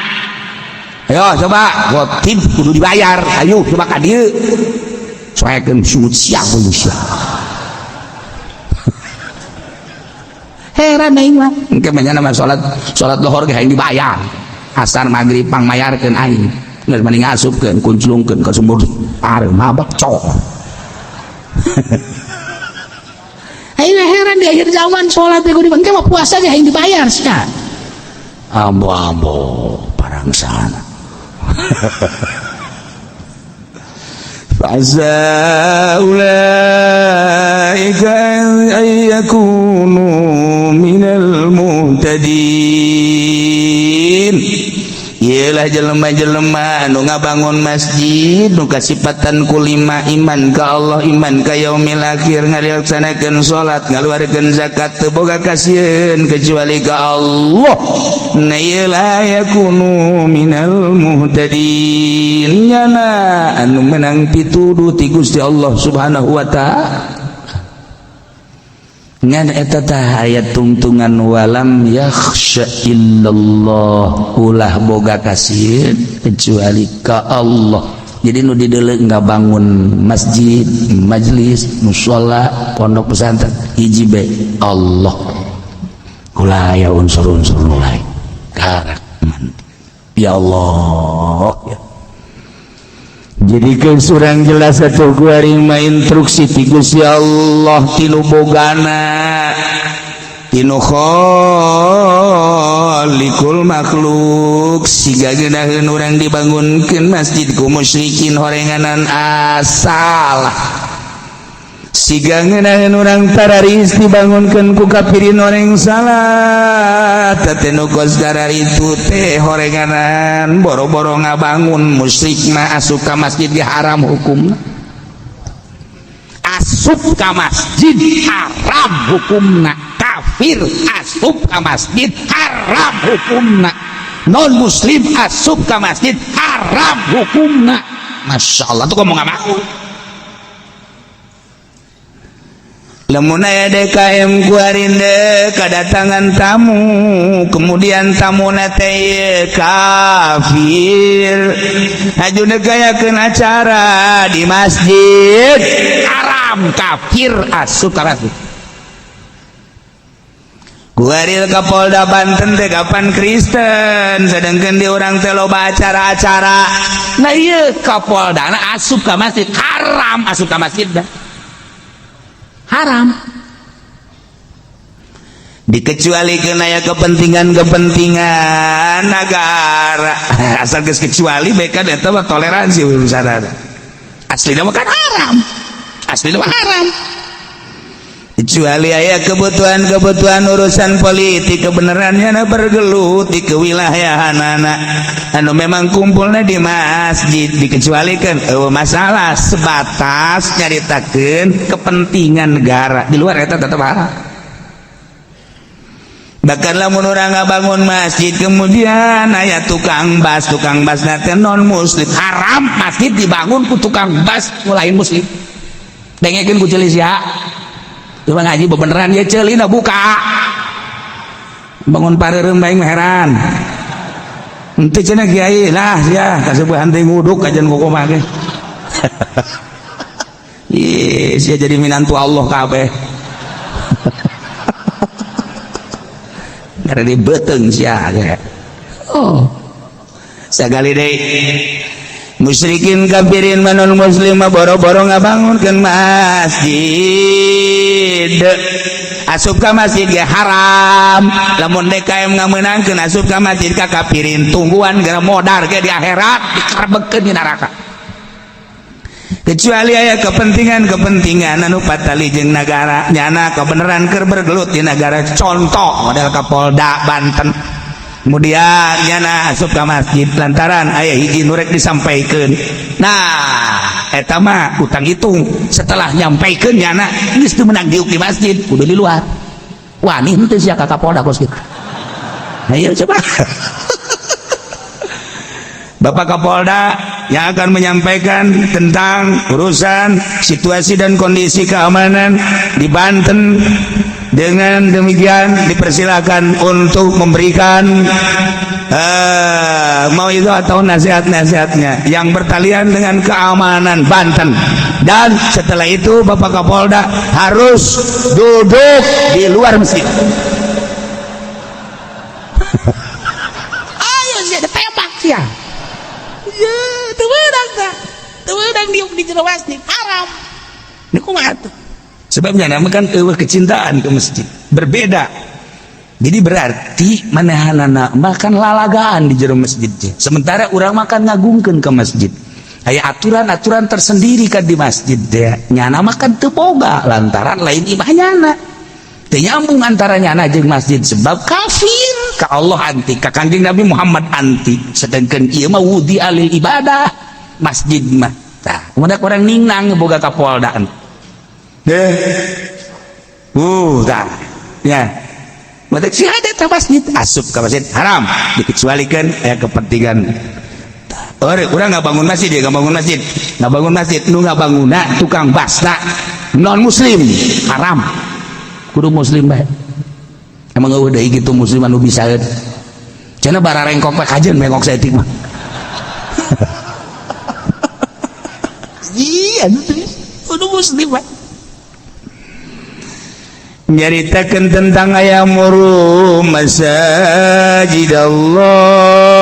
ayo coba khotib kudu dibayar ayo coba ka dieu soekeun sungut sia kudu sia heran aing mah engke mah nya salat lohor ge hayang dibayar asar magrib pangmayarkeun aing geus mending ngasupkeun kunclungkeun ka sumur are mabak cok aing heran di akhir zaman sholat itu engke mah puasa ge hayang dibayar sia ambo parang sana fa'asa ulaika ayyakunu minal muhtadin Iyalah jelema-jelema anu ngabangun masjid nu kasipatan ku 5 iman ka Allah iman ka yaumil akhir ngalaksanakeun salat ngaluarkeun zakat teu boga kasieun kecuali ka Allah na iyalah yakunu minal muhtadin nyana anu menang pituduh ti Gusti Allah Subhanahu wa taala ngan eta tah ayat tungtungan walam yakhsha illallah ulah boga kasieun kecuali ka Allah. Jadi nu dideuleu ngabangun masjid, majlis, mushola, pondok pesantren hiji bae Allah. Ulah aya unsur-unsur nu lain. Karak ya Allah ya. Jadi kan surang jelas atau guaring instruksi ti Gusti Allah tinu bogana inu khaliqul makhluk siga geunaheun urang dibangunkeun masjid ku musyrikin horenganan asal siga ngeunaheun urang tararis dibangunkeun ku kafirin horeng salat teh nu kos itu teh horenganan boro-boro ngabangun musyrik mah asup ka masjid ge haram hukumna asup ka masjid haram hukumna kafir asup ka masjid haram hukumna non muslim asup ka masjid haram hukumna. Masya Allah tuh ngomong nggak mau lamun aya DKM kuarinde kedatangan tamu kemudian tamu teh kafir ajuna gayakeun acara di masjid haram kafir asup ka masjid. Kuaril Kapolda Banten teh kapan Kristen sedangkan di orang teh loba acara-acara nah ieu Kapolda asup ka masjid haram asup ka masjid dah haram dikecualikeun aya kepentingan negara asal geus kecuali beka eta mah toleransi urusan asli mah kan haram asli mah haram kecuali aya kebutuhan urusan politik kebenarannya bergelut di kewilayahanana anu memang kumpulnya di masjid dikecualikan masalah sebatas nyaritakeun kepentingan negara di luar eta tetep haram. Bahkan lamun urang ngabangun masjid kemudian aya tukang bas nate non muslim haram masjid dibangun ku tukang bas lain muslim dengekeun ku ceuli sia cuma ngaji beneran ya celina buka bangun pareureum baing heran henteu cenah kiai lah ya kaseueuhan teh nguduk kajian kumaha ge ih sia jadi minantu Allah kabeh gara dibeuteng sia ge oh sagali deui musyrikin kafirin manon muslim boro-boro ngabangunkeun masjid asup ka masjid ge haram lamun DKM ngameunangkeun asup ka masjid ka kafirin tungguan gara modar ge di akhirat dikarebekeun di neraka kecuali aya kepentingan anu patali jeung nagara nyana kebenaran keur bergelut di negara contoh model Kapolda Banten kemudian nyana asup ka masjid lantaran aya hiji nurek disampaikeun nah eta mah utang hitung setelah nyampaikeun nyana geus teu meunang diuk di masjid kudu di luar wani henteu sia ka Kapolda kos kitu ayo coba Bapak Kapolda yang akan menyampaikan tentang urusan situasi dan kondisi keamanan di Banten. Dengan demikian dipersilakan untuk memberikan mau itu atau nasihat-nasihatnya yang bertalian dengan keamanan Banten. Dan setelah itu Bapak Kapolda harus duduk di luar masjid. Ayo sih ditembak sih ya. Ya, tuh di jero masjid haram. Ini kumaha tuh? Sebabnya namakan kecintaan ke masjid berbeda. Jadi berarti manehanana makan lalagaan di jero masjid. Sementara orang makan ngagungkeun ke masjid. Aya aturan-aturan tersendiri kan di masjid deh. Nyana makan teu boga lantaran lain ibadahna. Teu nyambung antara nyana jeung masjid sebab kafir ka Allah anti, ka Kanjeng Nabi Muhammad anti. Sedangkan ieu mah wudi alil ibadah masjid mah. Tah, kemudian orang ningnang boga Kapolda. Dah, ya. Mata siada ta masjid asup ka masjid haram dikecualikan kepentingan. Urang nggak bangun masjid dia nggak bangun masjid nu nggak bangunna tukang basna non muslim haram kudu muslim bae emang udah gitu muslim anu bisa cenah bara rengkok bae kajen mengok saeutik mah iya kudu muslim bae nyaritakeun tentang ayamuru masajid Allah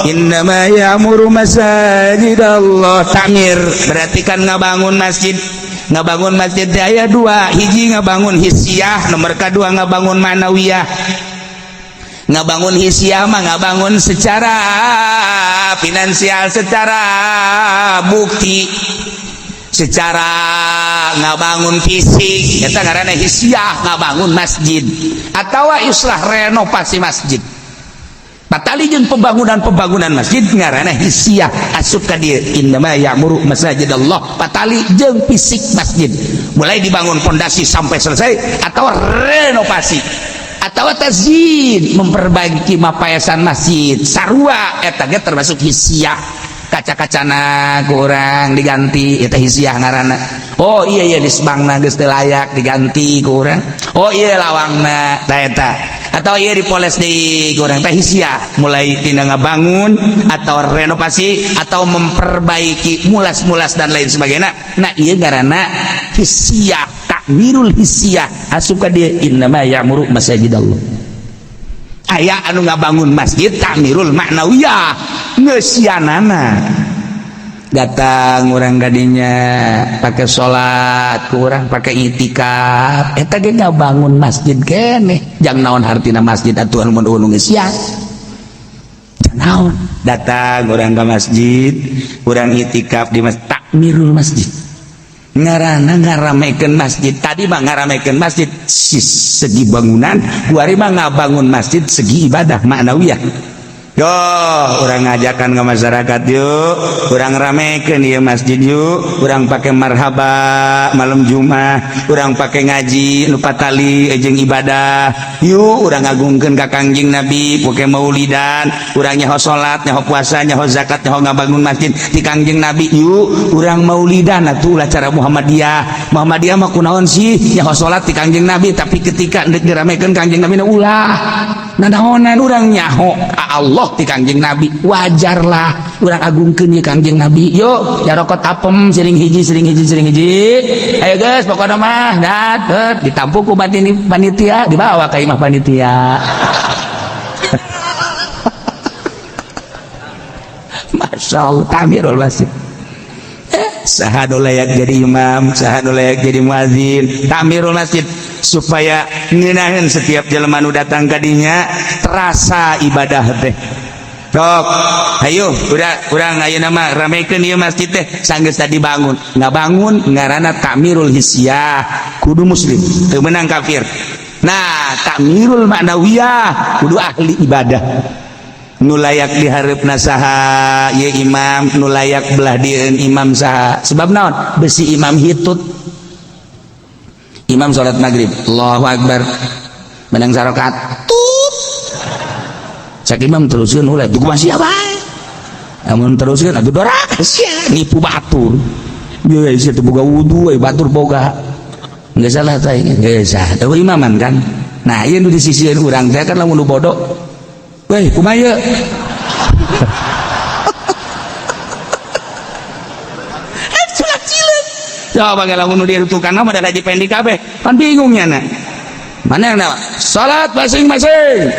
innama ya'muru masajid Allah. Takmir berarti kan ngabangun masjid ngabangun masjid teh aya dua, hiji ngabangun hisiah, nomor kedua ngabangun manawiyah. Ngabangun hisiah mah ngabangun secara finansial, secara bukti, secara ngabangun fisik, eta ngaranna hisiah, ngabangun masjid atau islah renovasi masjid. Patali jeung pembangunan masjid ngaranna hisiah, asup ka dieu innama ya'muru masajidallah, patali jeung fisik masjid, mulai dibangun pondasi sampai selesai, atau renovasi atau tazyin, memperbaiki mapayasan masjid sarua, eta ge termasuk hisiah. Kaca-kacana kurang diganti, eta hisiah ngaranna. Oh iya disbangna geus teu layak diganti kurang. Oh iya lawangna tah eta. Atau iya dipoles deui kurang, teh hisiah. Mulai tina ngabangun atau renovasi atau memperbaiki mulas-mulas dan lain sebagainya. Nah ieu ngaranna hisiah, takmirul hisiah. Asup ka dieu innama ya'muru masajidallah. Aya anu ngabangun masjid takmirul ma'nawiyah, ngeusianana datang urang gadinya pakai salat, kurang pakai itikaf, eta ge ngabangun masjid keneh. Jang naon hartina masjid atuh mun geus sia. Jang naon datang urang ka masjid, urang itikaf di masjid, takmirul masjid. Ngaranna ngaramekeun masjid. Tadi mah ngaramekeun masjid segi bangunan, kuari mah ngabangun masjid segi ibadah ma'nawiyah. Yo, urang ngajakan ke masyarakat yuk, urang ramekeun ieu masjid yuk, urang pakai marhaba malam Jumat, urang pakai ngaji nu patali jeung ibadah. Yuk urang ngagungkeun ka Kangjeng Nabi, poke maulidan, urang nyaho salat, nyaho puasa, nyaho zakat, nyaho ngabangun masjid di Kangjeng Nabi. Yuk urang maulidan atuh ulah cara Muhammadiyah. Muhammadiyah mah kunaon sih nyaho salat di Kangjeng Nabi, tapi ketika hendak diramekeun Kangjeng Nabi na ulah. Nanaonan urang nyaho Allah di Kangjeng Nabi, wajarlah urang agungkeun ieu Kangjeng Nabi. Yuk jarokot apem sering hiji. Ayo guys, pokokna mah dat ditampung ku panitia, dibawa ka imah panitia. Masya Allah, tamirul masjid. Saha nu layak jadi imam, saha nu layak jadi muadzin, tamirul masjid supaya ngeunaheun setiap jelema nu datang ka dinya terasa ibadah teh. Sok, ayo urang ayeuna mah ramekeun ieu masjid teh sanggeus tadi bangun. Ngabangun ngaranna takmirul hisiah, kudu muslim, teu meunang kafir. Nah, takmirul ma'nawiyah kudu ahli ibadah. Nu layak dihareupeuna saha ieu imam, nu layak belah dieun imam saha. Sebab naon? Besi imam hitut. Imam salat maghrib, Allahu Akbar, menang sarakaat, tut. Cak imam teruskeun ulah, tuh masih bae. Amun teruskeun atuh doraka sia, nipu batur. Ye sia teu boga wudu we batur boga. Geus salah tah ieu, geus sah. Teu imaman kan. Nah, ieu nu disisieun urang teh kan lamun nu bodoh. Weh, kumaha ieu? Coba kalau mau dirutukan nama ada di pendik kabeh, kan bingungnya nak. Mana yang nama? Salat masing-masing.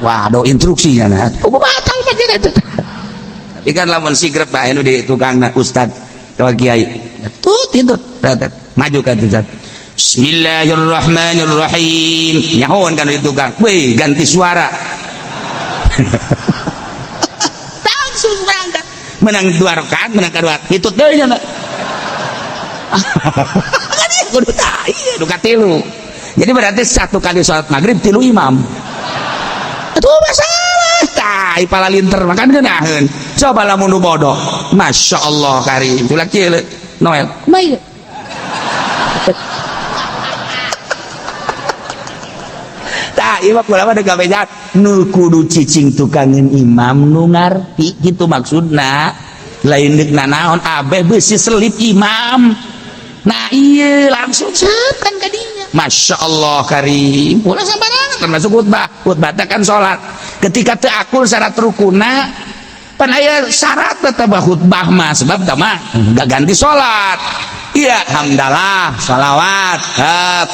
Wah, do instruksinya nak. Oh, batal macam itu. Tapi kan lamun sigrep bae nu di tukang nak ustad, kalau kiai. Tut. Maju kan ustad. Bismillahirrahmanirrahim. Nyahon kan di tukang. Weh, ganti suara. Langsung berangkat. Menang 2 rakaat, menang kedua. Hitut deui nya. Kan dia kudu tah ieu nu katilu. Jadi berarti 1 kali salat maghrib 3 imam. Atuh masalah tah ipala linter makan geunaheun. Coba lamun nu bodoh. Masya Allah karim. Tulak kieu Noel. Mai. Tah ieu mah kumaha da gabejan nu kudu cicing tukangeun imam nu ngarti kitu maksudna. Lain deuk nanaon abeh beusi selip imam. Nah iya langsung setan kadinya. Masya Allah karim. Ulah sambarangan termasuk khutbah kan sholat. Ketika teu akul syarat rukuna, pan aya syarat tetep khutbah mah sebab tah mah gak ganti sholat. Iya hamdalah, salawat,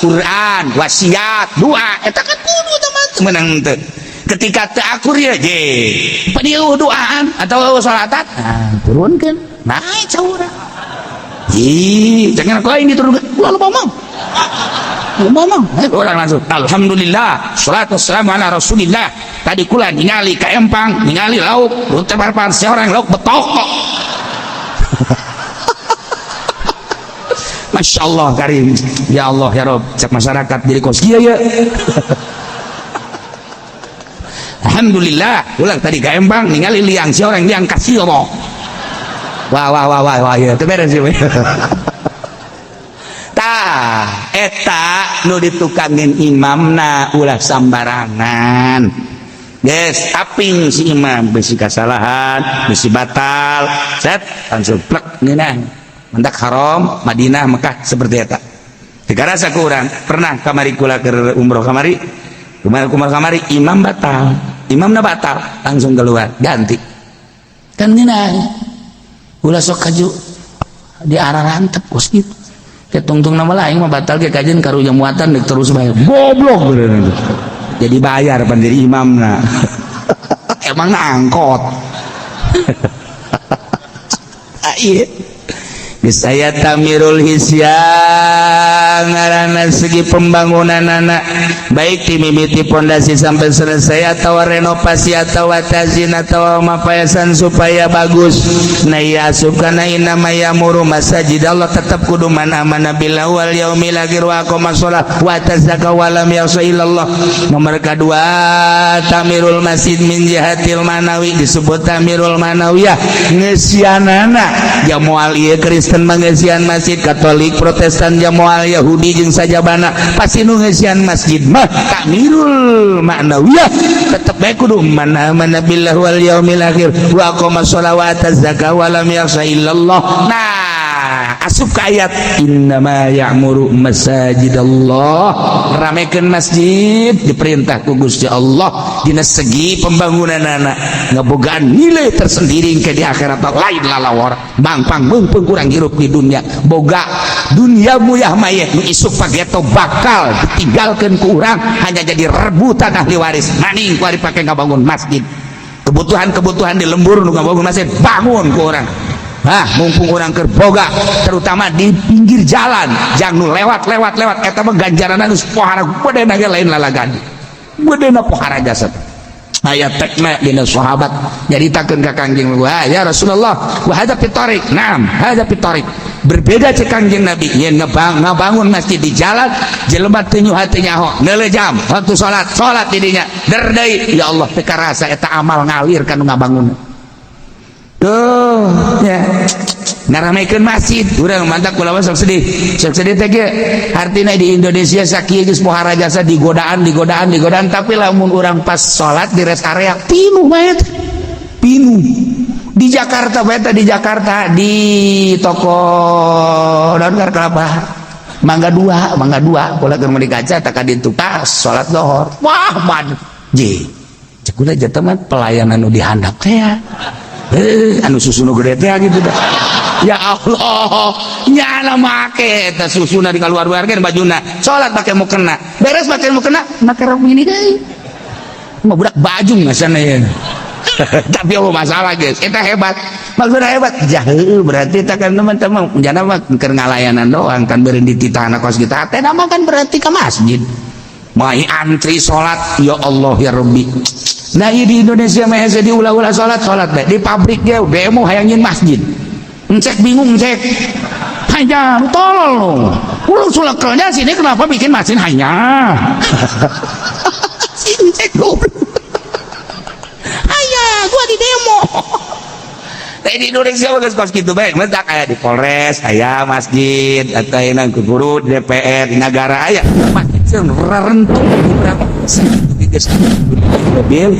Quran, wasiat, doa, eta kan kudu tah mah menang teu. Ketika teu akur ya je. Padieu doaan atau sholatan, turunkeun. Naik saurang. ih jangan kau ini turun lalu ngomong orang langsung alhamdulillah salatu wassalamu ala rasulillah tadi kula ningali ka empang ningali lauk tebar-tebar seorang lauk betok kok Masya Allah karim ya Allah ya Rob cek masyarakat diri kos iya ya alhamdulillah ulang tadi ka empang ningali liang seorang liang kasih Allah wah ya itu beres sih tah eta nu ditukangin imamna ulah sambarangan yes aping si imam besi kesalahan besi batal set langsung plek ngeunah mendak haram Madinah Mekah seperti eta tiga rasa kurang pernah kamari kula ke umroh kamari imam batal imamna batal langsung keluar ganti kan ngeunah ulah sok kaju di arah rantep kos gitu ketungtung nama lain mah batal ke kajian karunya muatan dek terus bayar goblok bener jadi bayar pendiri imamna emang angkot iya saya tamirul hisyang ngaranna segi pembangunan anak baik dimimiti pondasi sampai selesai atau renovasi atau tazin atau mapayasan supaya bagus nah ya subhana inna mayamuru masajid Allah tetap kudu mana billah wal yaumil akhir wa aqama shalah wa tazakka wa lam yasa illallah nomor kedua tamirul masjid min jihatil manawi disebut tamirul manawiyah ngesianana ya moal ieu Kristen mengesian masjid Katolik Protestan Jamual Yahudi jeung sajabana pasti nu ngesian masjid mah tamirul ma'nawiyah tetep bae kudu man amana billahi wal yaumil akhir wa aqama sholawata zakah wa lam yakhsha illallah nah asup ka ayat innama ya'muru masajidallah ramekeun masjid diperintah ku Gusti Allah dina segi pembangunanana ngabogaan nilai tersendiri ke di akhirat lain lalawar bangpang meungpeung kurang hirup di dunia boga dunia muyah mayet nu isuk pageto bakal ditinggalkeun ku urang hanya jadi rebutan ahli waris maning ku ari pake ngabangun masjid kebutuhan di lembur nu ngabangun masjid bangun ku urang mumpung orang kerboga terutama di pinggir jalan jangan lewat eta mah ganjaran geus pohara gede ge lain lalagan gedena pohara jasad ayat tekna dina sahabat nyaritakeun ka Kangjeng wah ya Rasulullah wa hadza fitarik naam hadza fitarik berbeda cek Kangjeng Nabi yen ngabangun masjid di jalan jelema teu nyuha teu nyaho neuleuh jam waktu salat di dinya der deui ya Allah teu karasa eta amal ngalir kanu ngabangun tuh ya ngaramekeun masjid urang mantak kulawa sok sedih teh ge artina di Indonesia sakieu geus pohara jasa digodaan tapi lamun urang pas salat di rest area pinuh bae pinuh di Jakarta di toko Donkar Kelapa Mangga 2 kula keur meuli kaca tak kaditu pas salat zuhur wah man je cek kula jata mah pelayanan nu dihandap teh anu susu nu gede teh gitu dah ya Allah nyana make eta susuna di kaluar-luarkeun bajuna salat pake mukena beres pake mukena make rok mini deui mah budak baju ngasana ya tapi apa masalah guys eta hebat maksudna hebat jaheu berarti eta kan teman-teman jana mah keur ngalayanan doang kan beureun di titahna kos kita teh mah kan berarti ke masjid mai antri salat ya Allah ya Rabbi. Nah di Indonesia mah hese diulah-ulah salat bae di pabrik ge demo hayangin masjid ngecek bingung cek hanya tolol lo ulah sulakelnya sini kenapa bikin masjid hanya sini cek goblok hanya gua di demo di Indonesia mah kos kitu bae mentak aya di Polres aya masjid atau yang guru DPR di negara aya masjid rentung berapa mobil